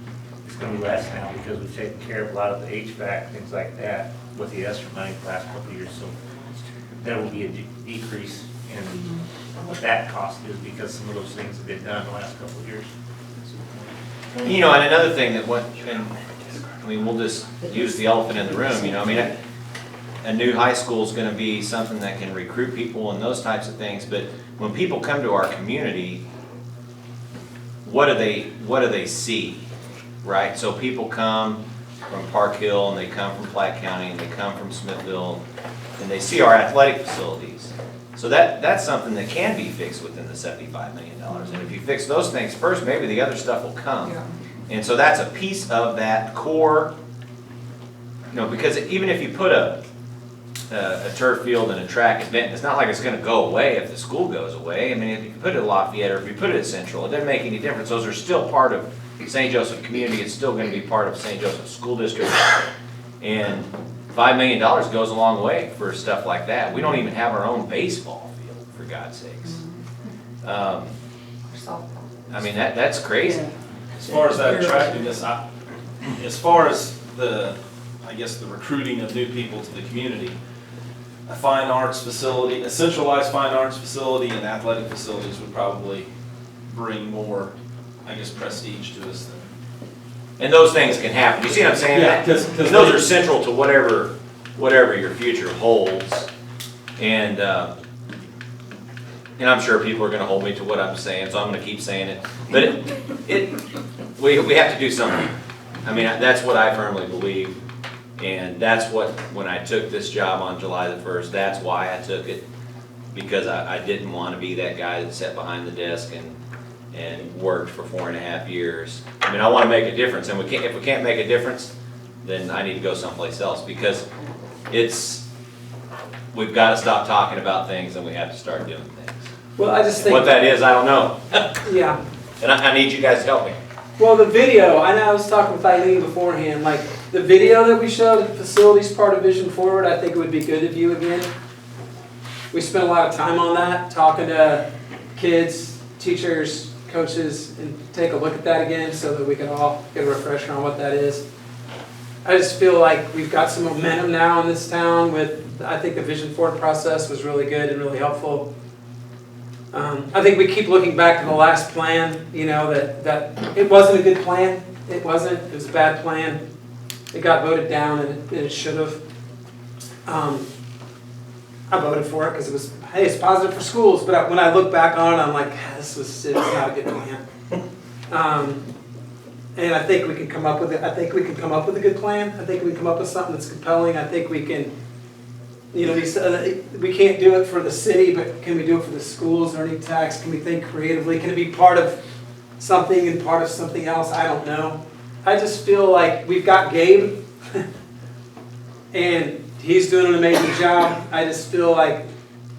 it's gonna be less now because we've taken care of a lot of the HVAC, things like that, with the extra money the last couple of years. So there will be a decrease in what that cost is because some of those things have been done the last couple of years. And another thing we'll just use the elephant in the room, a new high school is gonna be something that can recruit people and those types of things, but when people come to our community, what do they see, right? So people come from Park Hill and they come from Platte County and they come from Smithville and they see our athletic facilities. So that's something that can be fixed within the $75 million. And if you fix those things first, maybe the other stuff will come. Yeah. And so that's a piece of that core, because even if you put a turf field and a track at Benton, it's not like it's gonna go away if the school goes away. I mean, if you put it at Lafayette or if you put it at Central, it doesn't make any difference. Those are still part of St. Joseph community. It's still gonna be part of St. Joseph School District. And $5 million goes a long way for stuff like that. We don't even have our own baseball field, for God's sakes. That's crazy. As far as that attractiveness, as far as the recruiting of new people to the community, a fine arts facility, a centralized fine arts facility and athletic facilities would probably bring more, prestige to us than. And those things can happen. You see what I'm saying? Yeah, 'cause those are central to whatever your future holds. And I'm sure people are gonna hold me to what I'm saying, so I'm gonna keep saying it. But we have to do something. That's what I firmly believe. And that's what, when I took this job on July the 1st, that's why I took it. Because I didn't want to be that guy that sat behind the desk and worked for 4.5 years. I want to make a difference, and if we can't make a difference, then I need to go someplace else, because we've got to stop talking about things and we have to start doing things. Well, I just think. What that is, I don't know. Yeah. And I need you guys to help me. Well, the video, I know I was talking with Eileen beforehand, like the video that we showed at the facilities part of Vision Forward, I think it would be good to view again. We spent a lot of time on that, talking to kids, teachers, coaches, and take a look at that again so that we can all get a refresher on what that is. I just feel like we've got some momentum now in this town I think the Vision Forward process was really good and really helpful. I think we keep looking back to the last plan, that it wasn't a good plan. It was a bad plan. It got voted down and it should have. I voted for it because it was, hey, it's positive for schools, but when I look back on it, I'm like, it was not a good plan. And I think we can come up with it, I think we can come up with a good plan, I think we can come up with something that's compelling, I think we can, you know, we can't do it for the city, but can we do it for the schools, earning tax, can we think creatively, can it be part of something and part of something else, I don't know. I just feel like we've got Gabe, and he's doing an amazing job. I just feel like,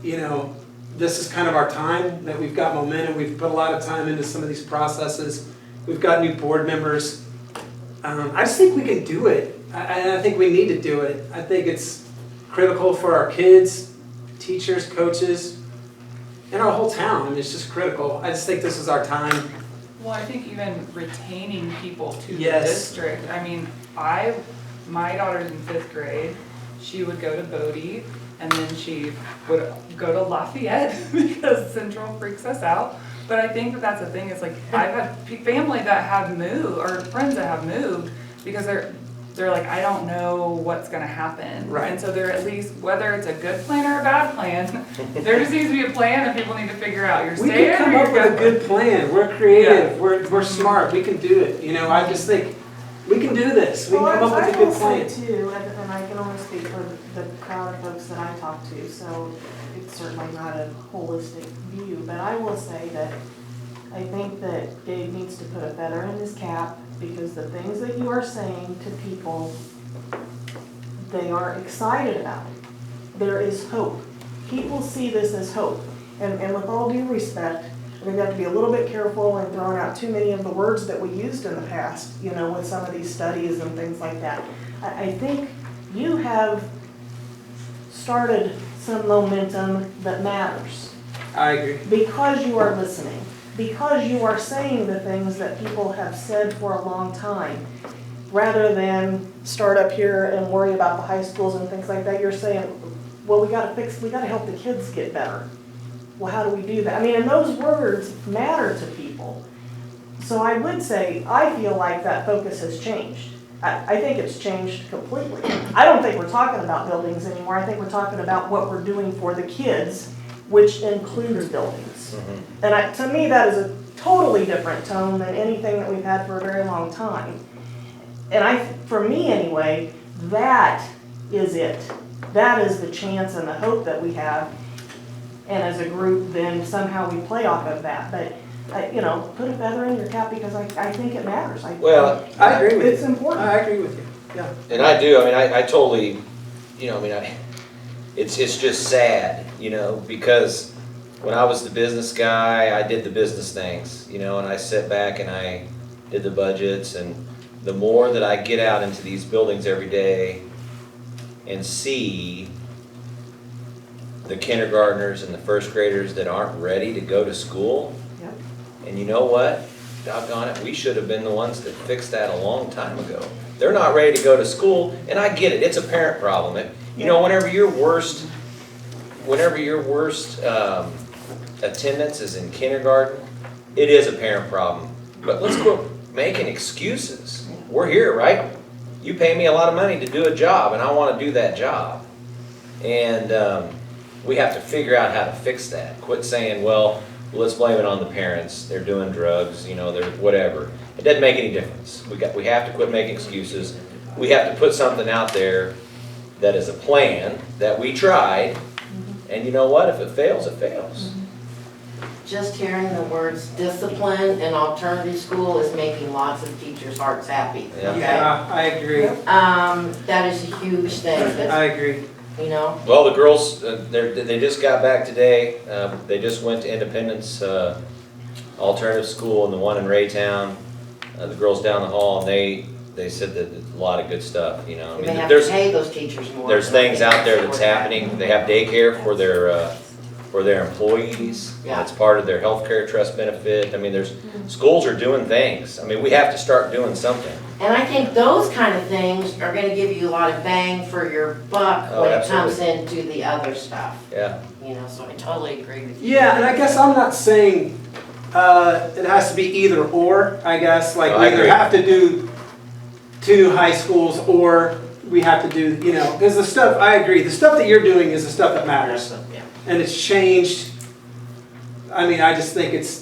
you know, this is kind of our time, that we've got momentum. We've put a lot of time into some of these processes. We've got new board members. I just think we can do it. I think we need to do it. I think it's critical for our kids, teachers, coaches, and our whole town. I mean, it's just critical. I just think this is our time. Well, I think even retaining people to the Yes. district, I mean, my daughter's in 5th grade, she would go to Bodie, and then she would go to Lafayette because Central freaks us out. But I think that that's the thing, is like, I've had family that have moved, or friends that have moved, because they're like, I don't know what's gonna happen. Right. And so they're at least, whether it's a good plan or a bad plan, there just needs to be a plan and people need to figure out, you're We staying can come or up you're with a going. good plan. We're creative. We're smart. We can do it. You know, I just think we can do this. We can come up with a good plan. I will say too, and I can only speak for the crowd of folks that I talk to, so it's certainly not a holistic view, but I will say that I think that Gabe needs to put a feather in his cap, because the things that you are saying to people, they are excited about. There is hope. People see this as hope. And with all due respect, we have to be a little bit careful in throwing out too many of the words that we used in the past, you know, with some of these studies and things like that. I think you have started some momentum that matters. I agree. Because you are listening, because you are saying the things that people have said for a long time, rather than start up here and worry about the high schools and things like that, you're saying, well, we gotta help the kids get better. Well, how do we do that? I mean, and those words matter to people. So I would say, I feel like that focus has changed. I think it's changed completely. I don't think we're talking about buildings anymore. I think we're talking about what we're doing for the kids, which includes buildings. And to me, that is a totally different tone than anything that we've had for a very long time. And for me anyway, that is it. That is the chance and the hope that we have. And as a group, then somehow we play off of that. But, you know, put a feather in your cap, because I think it matters. Well, I agree with you. It's important. I agree with you. Yeah. And I do, I mean, I totally, you know, I mean, it's just sad, you know, because when I was the business guy, I did the business things, you know, and I sat back and I did the budgets, and the more that I get out into these buildings every day and see the kindergartners and the first graders that aren't ready to go to school, Yep. and you know what? Doggone it, we should have been the ones that fixed that a long time ago. They're not ready to go to school, and I get it, it's a parent problem. You know, whenever your worst attendance is in kindergarten, it is a parent problem. But let's quit making excuses. We're here, right? You pay me a lot of money to do a job, and I want to do that job. And we have to figure out how to fix that. Quit saying, well, let's blame it on the parents. They're doing drugs, you know, they're whatever. It doesn't make any difference. We have to quit making excuses. We have to put something out there that is a plan that we tried. And you know what? If it fails, it fails. Just hearing the words discipline and alternative school is making lots of teachers' hearts happy. Yeah. Yeah, I agree. That is a huge thing, I agree. you know? Well, the girls, they just got back today. They just went to Independence Alternative School, and the one in Raytown. The girls down the hall, and they said that a lot of good stuff, you know. I They mean, have there's to pay those teachers more. there's things out there that's happening. They have daycare for their employees. Yeah. It's part of their healthcare trust benefit. I mean, schools are doing things. I mean, we have to start doing something. And I think those kind of things are gonna give you a lot of bang for your buck Oh, when it comes absolutely. into the other stuff. Yeah. You know, so I totally agree with you. Yeah, and I guess I'm not saying it has to be either or, I guess. Like, No, we I either agree. have to do 2 high schools or we have to do, you know, because the stuff, I agree, the stuff that you're doing is the stuff that matters. Yeah. And it's changed. I mean, I just think it's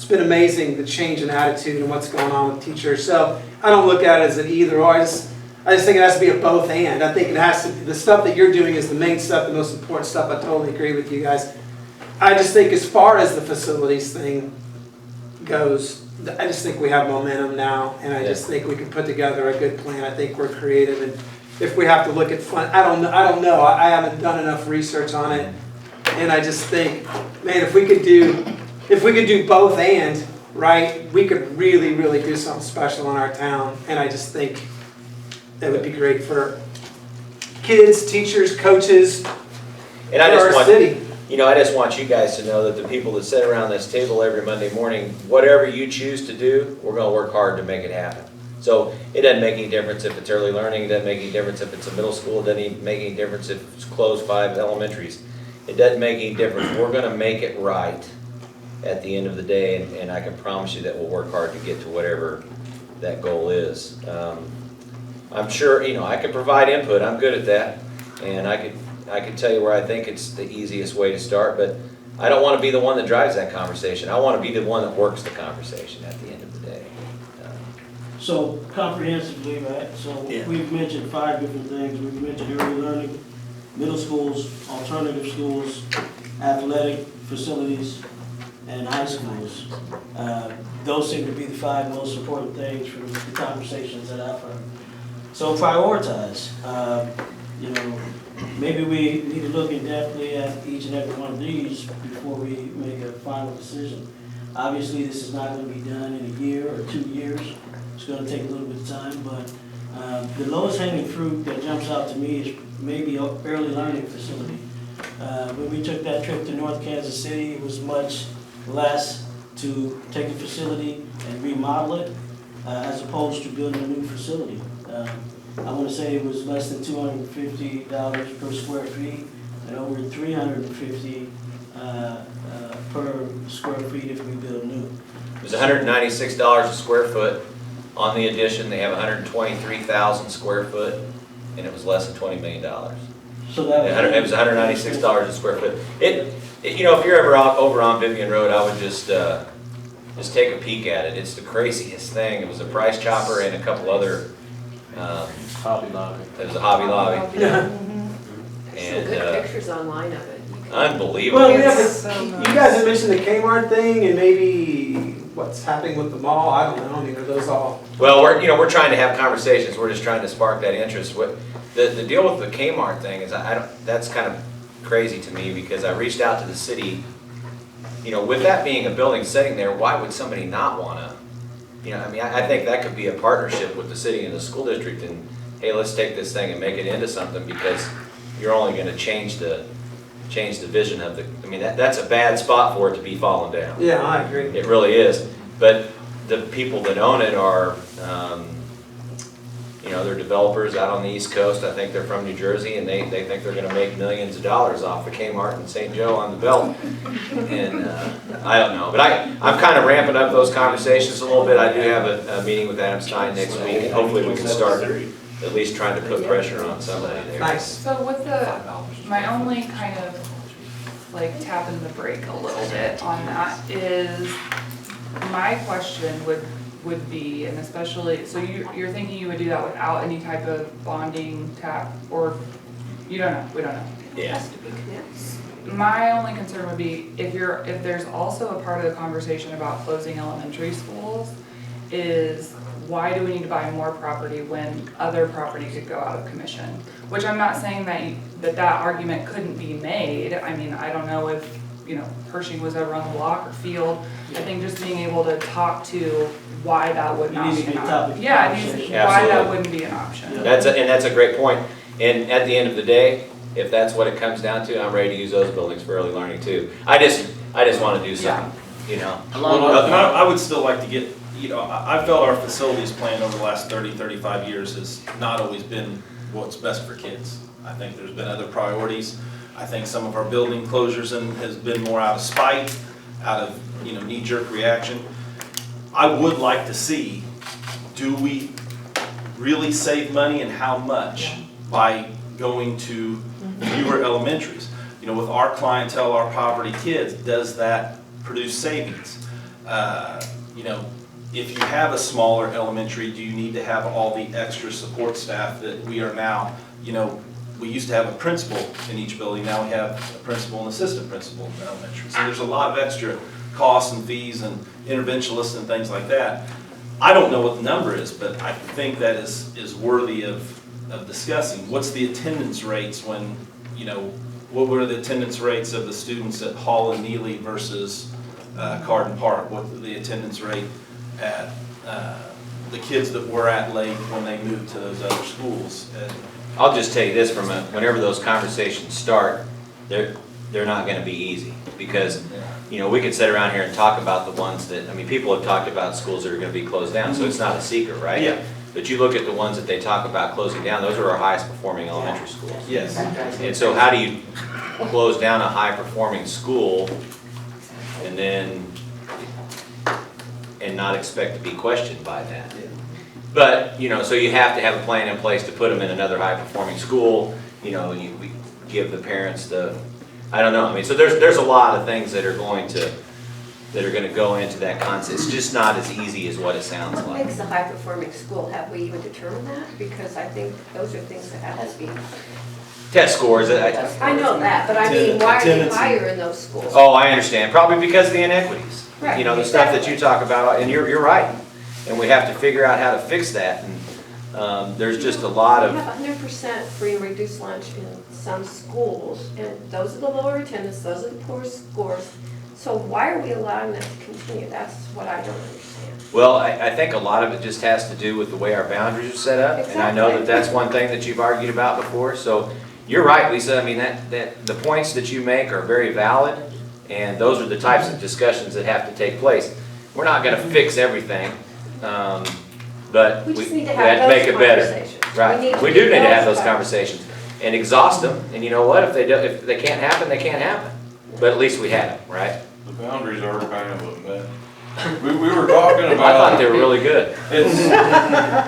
been amazing, the change in attitude and what's going on with teachers. So I don't look at it as an either or. I just think it has to be a both and. I think it has to, the stuff that you're doing is the main stuff, the most important stuff. I totally agree with you guys. I just think as far as the facilities thing goes, I just think we have momentum now, and I just think we can put together a good plan. I think we're creative, and if we have to look at fun, I don't know. I haven't done enough research on it, and I just think, man, if we could do both and, right, we could really, really do something special in our town, and I just think that would be great for kids, teachers, coaches, And I for just our want, city. you know, I just want you guys to know that the people that sit around this table every Monday morning, whatever you choose to do, we're gonna work hard to make it happen. So it doesn't make any difference if it's early learning, it doesn't make any difference if it's a middle school, it doesn't even make any difference if it's closed 5 elementaries. It doesn't make any difference. We're gonna make it right at the end of the day, and I can promise you that we'll work hard to get to whatever that goal is. I'm sure, you know, I can provide input, I'm good at that, and I could tell you where I think it's the easiest way to start, but I don't want to be the one that drives that conversation. I want to be the one that works the conversation at the end of the day. So comprehensively, right, so Yeah. we've mentioned 5 different things. We've mentioned early learning, middle schools, alternative schools, athletic facilities, and high schools. Those seem to be the 5 most important things from the conversations that I've heard. So prioritize, you know, maybe we need to look in depthly at each and every one of these before we make a final decision. Obviously, this is not going to be done in a year or 2 years. It's going to take a little bit of time, but the lowest hanging fruit that jumps out to me is maybe an early learning facility. When we took that trip to North Kansas City, it was much less to take a facility and remodel it as opposed to building a new facility. I want to say it was less than $250 per square feet and over $350 per square feet if we build new. It was $196 a square foot. On the addition, they have 123,000 square foot, and it was less than $20 million. So that It was $196 a square foot. You know, if you're ever over on Vivian Road, I would just take a peek at it. It's the craziest thing. It was a Price Chopper and a couple other. Hobby Lobby. It was a Hobby Lobby. There's And, some good pictures online of it. unbelievable. Well, we have It's to, so you nice. guys have mentioned the Kmart thing and maybe what's happening with the mall. I don't know. I mean, are those all? Well, we're trying to have conversations. We're just trying to spark that interest. The deal with the Kmart thing is that's kind of crazy to me because I reached out to the city. You know, with that being a building sitting there, why would somebody not want to? You know, I mean, I think that could be a partnership with the city and the school district and, hey, let's take this thing and make it into something because you're only going to change the vision of the, I mean, that's a bad spot for it to be falling down. Yeah, I agree. It really is. But the people that own it are, you know, they're developers out on the East Coast. I think they're from New Jersey, and they think they're going to make millions of dollars off of Kmart and St. Joe on the belt. And I don't know. But I'm kind of ramping up those conversations a little bit. I do have a meeting with Adam Stein next week, and hopefully we can start at least trying to put pressure on somebody there. Nice. So with my only kind of like tapping the brake a little bit on that is, my question would be, and especially, so you're thinking you would do that without any type of bonding tap, or you don't know, we don't know. Yeah. My only concern would be if there's also a part of the conversation about closing elementary schools is why do we need to buy more property when other property could go out of commission? Which I'm not saying that argument couldn't be made. I mean, I don't know if, you know, Pershing was ever on the block or Field. I think just being able to talk to why that would not It needs be to be an a topic option. of Yeah, it needs to, conversation. why that Absolutely. wouldn't be an option. That's a great point. And at the end of the day, if that's what it comes down to, I'm ready to use those buildings for early learning too. I just want to do something, you know. Well, and I would still like to get, you know, I felt our facilities plan over the last 30, 35 years has not always been what's best for kids. I think there's been other priorities. I think some of our building closures has been more out of spite, out of, you know, knee-jerk reaction. I would like to see, do we really save money and how much by going to fewer elementaries. You know, with our clientele, our poverty kids, does that produce savings? You know, if you have a smaller elementary, do you need to have all the extra support staff that we are now, you know, we used to have a principal in each building, now we have a principal and assistant principal in elementary. So there's a lot of extra costs and fees and interventionists and things like that. I don't know what the number is, but I think that is worthy of discussing. What's the attendance rates when, you know, what were the attendance rates of the students at Hall and Neely versus Carden Park? What the attendance rate at the kids that were at Lake when they moved to those other schools? And I'll just tell you this, whenever those conversations start, they're not gonna be easy, because, you know, we could sit around here and talk about the ones that, I mean, people have talked about schools that are gonna be closed down, so it's not a secret, right? Yeah. But you look at the ones that they talk about closing down, those are our highest performing elementary schools. yes. And so how do you close down a high performing school and not expect to be questioned by that? But, you know, so you have to have a plan in place to put them in another high-performing school. You know, we give the parents I don't know, I mean, so there's a lot of things that are going to go into that concept. It's just not as easy as what it sounds What like. makes a high-performing school? Have we even determined that? Because I think those are things that have to be. Test scores, I know that, but I mean, why are they higher in those schools? oh, I understand, probably because of the inequities. Right, You know, the stuff that you talk about, and you're right. And we have to figure out how to fix that, and there's just a lot We of, have 100% free and reduced lunch in some schools, and those are the lower attendance, those are the poor scores. So why are we allowing that to continue? That's what I don't understand. well, I think a lot of it just has to do with the way our boundaries are set up. And I know that that's one thing that you've argued about before, so you're right, Lisa, I mean, that the points that you make are very valid, and those are the types of discussions that have to take place. We're not gonna fix everything, but We just need to we have have to make those it better. conversations. Right, we do need to have those conversations and exhaust them, and you know what, if they can't happen, they can't happen. But at least we have them, right? The boundaries are kind of a mess. We were talking about. I thought they were really good. It's,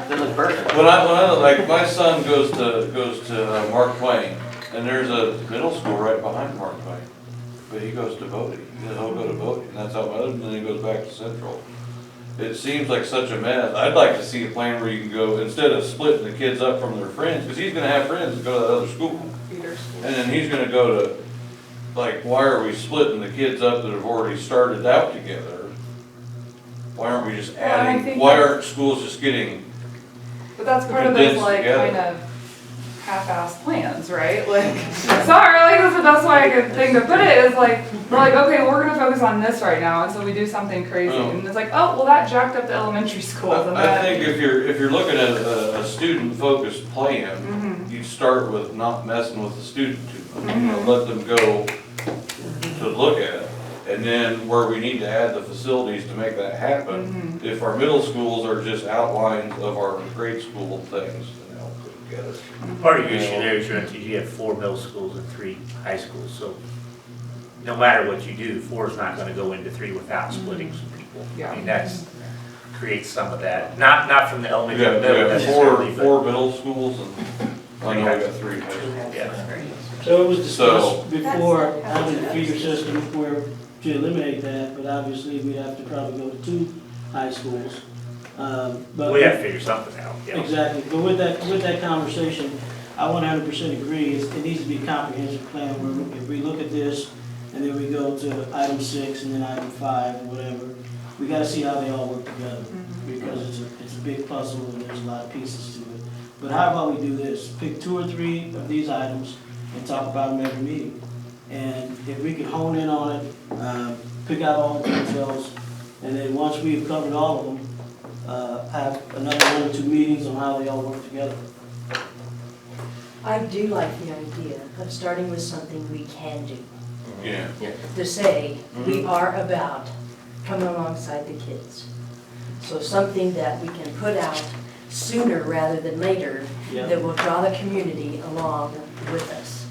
They look perfect. when I, like, my son goes to Mark Twain, and there's a middle school right behind Mark Twain. But he goes to Bodie, he'll go to Bodie, and that's how my husband, then he goes back to Central. It seems like such a mess. I'd like to see a plan where you can go, instead of splitting the kids up from their friends, because he's gonna have friends that go to that other school. And then he's gonna go to, like, why are we splitting the kids up that have already started out together? Why aren't we just Well, and I adding, think why that- aren't schools just getting, But that's part of those condensed like together. kind of half-assed plans, right? Like, sorry, like that's the best way I could think to put it is like, we're like, okay, we're gonna focus on this right now, and so we do something crazy, Oh. and it's like, oh, well, that jacked up the elementary schools, and I that. think if you're looking at a student-focused plan, Mhm. you start with not messing with the student too much. You know, let them go to look at it. And then where we need to add the facilities to make that happen, if our middle schools are just outlines of our grade school things, you know, put together. Part of your issue there is you have 4 middle schools and 3 high schools, so no matter what you do, 4 is not gonna go into 3 without splitting some people. Yeah. I mean, creates some of that, not from the We elementary got, to middle necessarily, but. 4 middle schools and, I know we got 3 high schools. Yeah. So it was So- discussed before having the feeder system, where to eliminate that, but obviously we'd have to probably go to 2 high schools. But We have to figure something out, yeah. exactly, but with that conversation, I 100% agree, it needs to be a comprehensive plan, where if we look at this, and then we go to item 6, and then item 5, or whatever, we gotta see how they all work together, because it's a big puzzle, and there's a lot of pieces to it. But how about we do this, pick 2 or 3 of these items, and talk about them every meeting. And if we could hone in on it, pick out all the details, and then once we've covered all of them, have another 1 or 2 meetings on how they all work together. I do like the idea of starting with something we can do. Yeah. To say, we are about coming alongside the kids. So something that we can put out sooner rather than later, Yeah. that will draw the community along with us.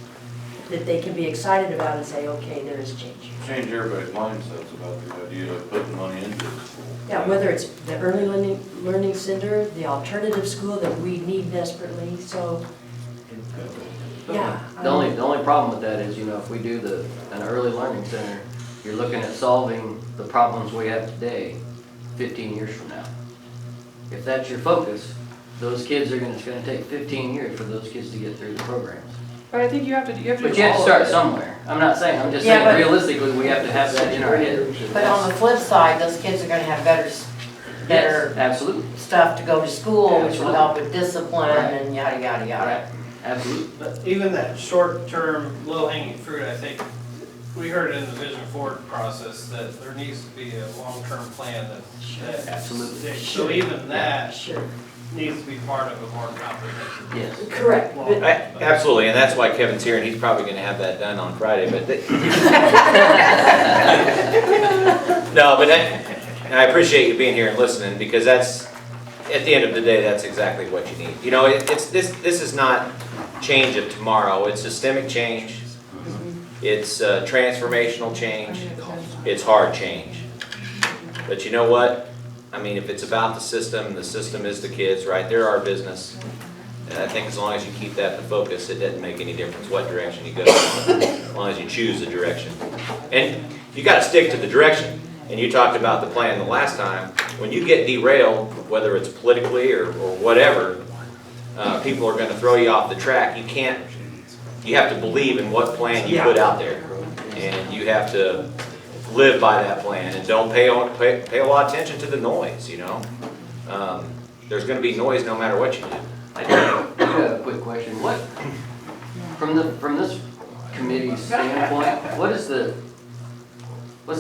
that they can be excited about and say, okay, there is change. Change everybody's mindsets about the idea of putting money into the school. Yeah, whether it's the early learning center, the alternative school that we need desperately, so, yeah. The only problem with that is, you know, if we do an early learning center, you're looking at solving the problems we have today 15 years from now. If that's your focus, those kids it's gonna take 15 years for those kids to get through the programs. But I think you have to do But all you have to of start it. somewhere. I'm not saying, I'm just Yeah, saying but- realistically, we have to have that in our head. But on the flip side, those kids are gonna have better Yes, absolutely. stuff to go to school, which will Absolutely. help with discipline Right. and yada, yada, yada. Right, absolutely. But even that short-term, low-hanging fruit, I think, we heard it in the Vision Forward process, that there needs to be a long-term plan that. Absolutely. So even that Sure. needs to be part of a more comprehensive. Yes. Correct. Well, Absolutely, and that's why Kevin's here, and he's probably gonna have that done on Friday, but. No, but I appreciate you being here and listening, because that's, at the end of the day, that's exactly what you need. You know, this is not change of tomorrow, it's systemic change, it's transformational change, it's hard change. But you know what? I mean, if it's about the system is the kids, right? They're our business. And I think as long as you keep that the focus, it doesn't make any difference what direction you go, as long as you choose the direction. And you gotta stick to the direction. And you talked about the plan the last time. When you get derailed, whether it's politically or whatever, people are gonna throw you off the track. You have to believe in what plan you put out there. And you have to live by that plan, and don't pay a lot of attention to the noise, you know? There's gonna be noise no matter what you do. I do have a quick question. What, from this committee's standpoint, what's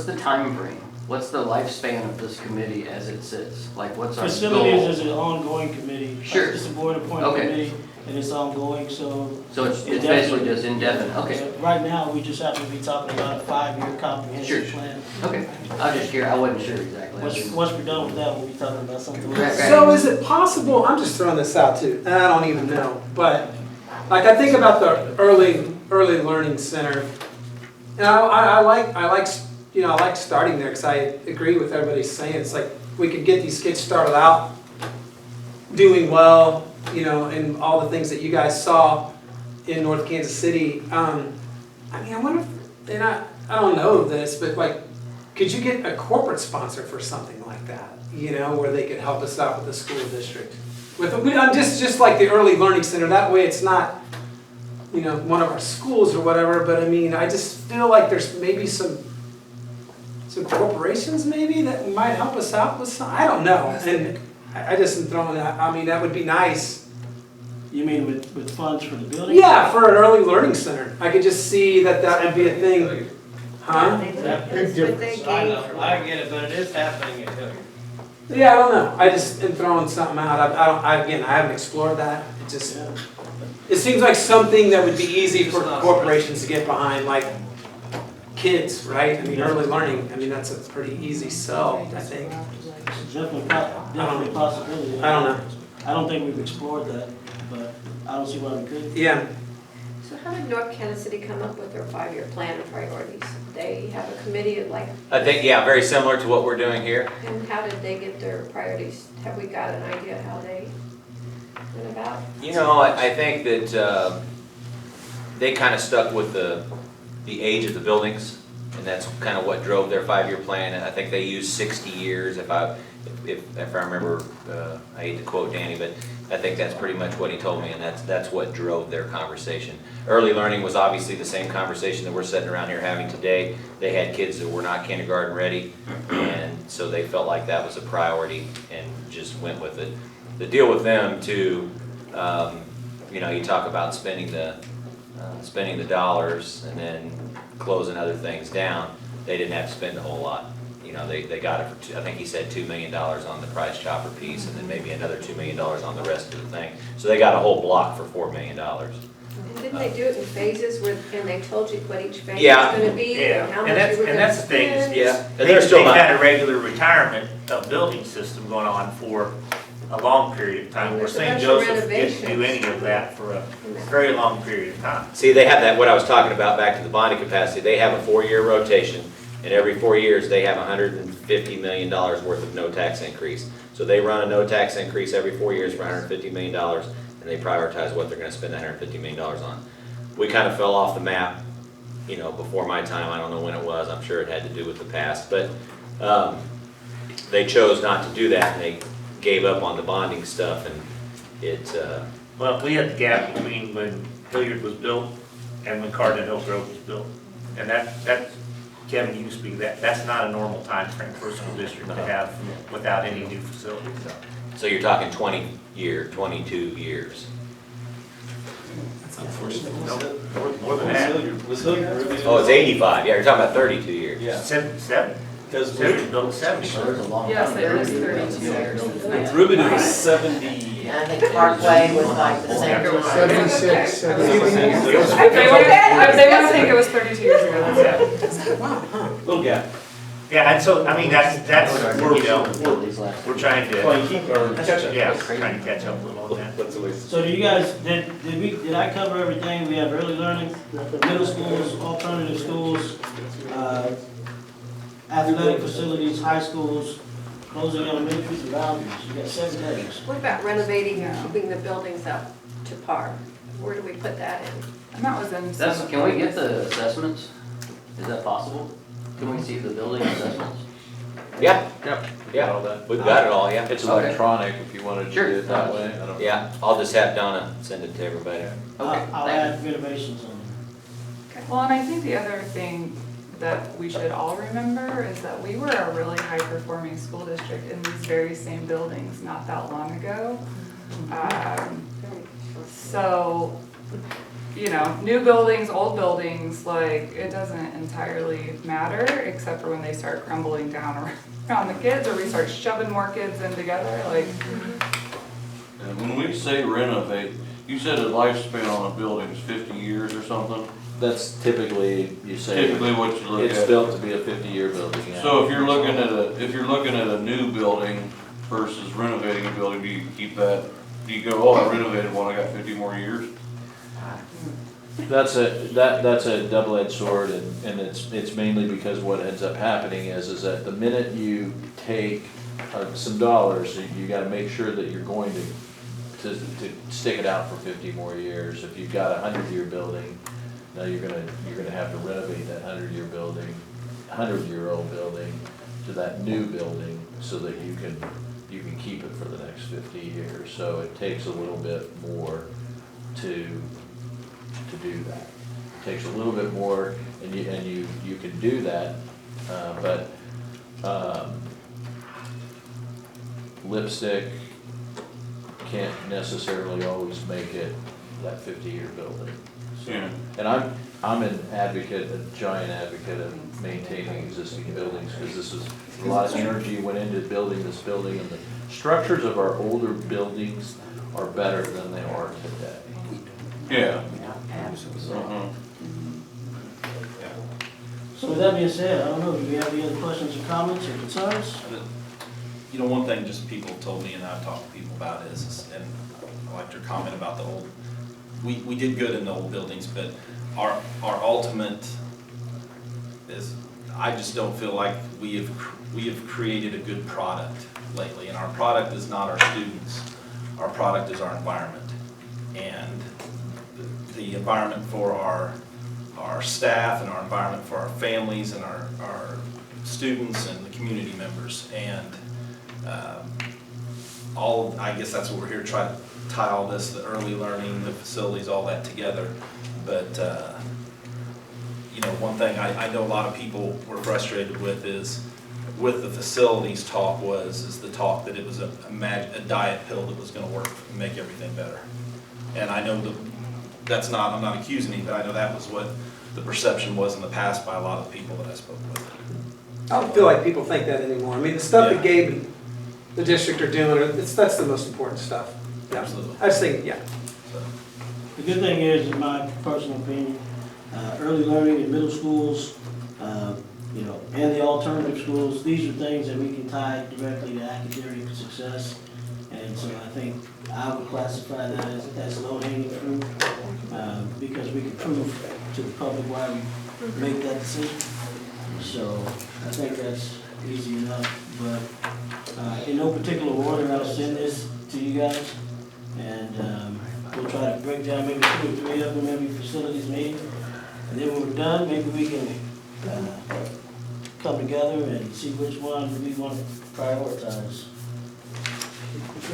the time frame? What's the lifespan of this committee as it sits? Like, what's our goal? Facilities is an ongoing committee. Sure. It's a board appointed Okay. committee, and it's ongoing, so. So it's basically just indefinite, okay. Right now, we just happen to be talking about a 5-year comprehensive Sure. plan. Okay, I was just curious, I wasn't sure exactly. Once we're done with that, we'll be talking about something Right, else. right. So is it possible, I'm just throwing this out too, and I don't even know, but like I think about the early learning center. And I like starting there, because I agree with everybody saying, it's like we could get these kids started out doing well, you know, and all the things that you guys saw in North Kansas City. I mean, I wonder if, and I don't know this, but like, could you get a corporate sponsor for something like that? You know, where they could help us out with the school district? Just like the early learning center, that way it's not, you know, one of our schools or whatever, but I mean, I just feel like there's maybe some corporations maybe that might help us out with some, I don't know. And I just am throwing that, I mean, that would be nice. You mean with funds for the building? Yeah, for an early learning center. I could just see that would be a thing. Huh? That's what they gave. I know, I get it, but it is happening in Hilliard. Yeah, I don't know. I just am throwing something out. I haven't explored that. It seems like something that would be easy for corporations to get behind, like kids, right? I mean, early learning, I mean, that's a pretty easy sell, I think. Definitely a possibility. I don't know. I don't think we've explored that, but I don't see why we could. Yeah. So how did North Kansas City come up with their 5-year plan and priorities? They have a committee of like, I think, yeah, very similar to what we're doing here. and how did they get their priorities? Have we got an idea how they went about? You know, I think that they kind of stuck with the age of the buildings, and that's kind of what drove their 5-year plan. And I think they used 60 years, if I remember, I hate to quote Danny, but I think that's pretty much what he told me, and that's what drove their conversation. Early learning was obviously the same conversation that we're sitting around here having today. They had kids that were not kindergarten ready, and so they felt like that was a priority and just went with it. The deal with them too, you know, you talk about spending the dollars and then closing other things down. They didn't have to spend a whole lot. You know, they got it for, I think he said $2 million on the price chopper piece, and then maybe another $2 million on the rest of the thing. So they got a whole block for $4 million. And didn't they do it in phases and they told you what each phase was Yeah. gonna be and how much you were And gonna that's the thing, is spend? Yeah, and they've they're still had not. a regular retirement of building system going on for a long period of time, where There's a St. bunch of Joseph didn't do renovations. any of that for a very long period of time. See, they have that, what I was talking about, back to the bonding capacity, they have a 4-year rotation, and every 4 years, they have $150 million worth of no tax increase. So they run a no tax increase every 4 years for $150 million, and they prioritize what they're gonna spend $150 million on. We kind of fell off the map, you know, before my time, I don't know when it was, I'm sure it had to do with the past, but they chose not to do that, and they gave up on the bonding stuff, and it, Well, we had the gap between when Hilliard was built and when Cardinal Hill Road was built. And that, Kevin, you speak, that's not a normal time frame for a school district to have without any new facilities. so you're talking 22 years. More than that. Oh, it's 85, yeah, you're talking about 32 years. Yeah. Seven. Because Hilliard built 70. Yes, it is 32 years. Ruben was 70. And I think Parkway was like the same time. 76, Okay. If they want to think it was 32 years ago, that's it. Little gap. Yeah, and so, I mean, that's, you know, we're trying to, Well, you keep, or catch up. yeah, trying to catch up a little on that. That's always. So do you guys, did I cover everything? We have early learning, middle schools, alternative schools, athletic facilities, high schools, closing elementary to boundaries. You got 7 days. What about renovating and keeping the buildings up to par? Where do we put that in? And that was in. That's, can we get the assessments? Is that possible? Can we see the building assessments? Yeah, Yep. yeah, we've got it all, yeah. It's Okay. electronic if you wanted to Sure. do it that way. I don't. Yeah, I'll just have Donna send it to everybody. Okay, I'll thank you. add renovations on there. Well, and I think the other thing that we should all remember is that we were a really high-performing school district in these very same buildings not that long ago. So, you know, new buildings, old buildings, like, it doesn't entirely matter, except for when they start crumbling down around the kids, or we start shoving more kids in together, like. And when we say renovate, you said the lifespan on a building is 50 years or something? That's typically, you say. Typically what you look at. It's built to be a 50-year building, yeah. So if you're looking at a new building versus renovating a building, do you keep that, do you go, oh, I renovated one, I got 50 more years? That's a double-edged sword, and it's mainly because what ends up happening is that the minute you take some dollars, you gotta make sure that you're going to stick it out for 50 more years. If you've got a 100-year building, now you're gonna have to renovate that 100-year-old building to that new building so that you can keep it for the next 50 years. So it takes a little bit more to do that. It takes a little bit more, and you can do that, but lipstick can't necessarily always make it that 50-year building. So, Yeah. and I'm an advocate, a giant advocate of maintaining existing buildings, because this is, a lot of energy went into building this building, and the structures of our older buildings are better than they are today. Yeah. So with that being said, I don't know, do we have any other questions or comments or concerns? You know, one thing just people told me, and I've talked to people about is, and I liked your comment about the old, we did good in the old buildings, but our ultimate is, I just don't feel like we have created a good product lately, and our product is not our students, our product is our environment. And the environment for our staff and our environment for our families and our students and the community members. And I guess that's what we're here to try to tie all this, the early learning, the facilities, all that together. But, you know, one thing I know a lot of people were frustrated with is, with the facilities talk is the talk that it was a diet pill that was gonna work and make everything better. And I know that's not, I'm not accusing him, but I know that was what the perception was in the past by a lot of the people that I spoke with. I don't feel like people think that anymore. I mean, the stuff that Gabe and the district are doing, that's the most important stuff. Yeah. Absolutely. I just think, yeah. The good thing is, in my personal opinion, early learning in middle schools, you know, and the alternative schools, these are things that we can tie directly to academic success And so I think I would classify that as low-hanging fruit, because we can prove to the public why we make that decision. So I think that's easy enough, but in no particular order, I'll send this to you guys. And we'll try to break down maybe 2 or 3 of them every facilities meeting. And then when we're done, maybe we can come together and see which one we want to prioritize.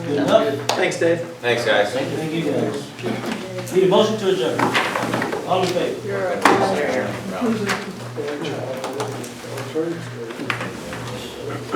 Good enough? Thanks, Dave. Thanks, guys. Thank you guys. Need a motion to adjourn. All in favor? You're Sorry.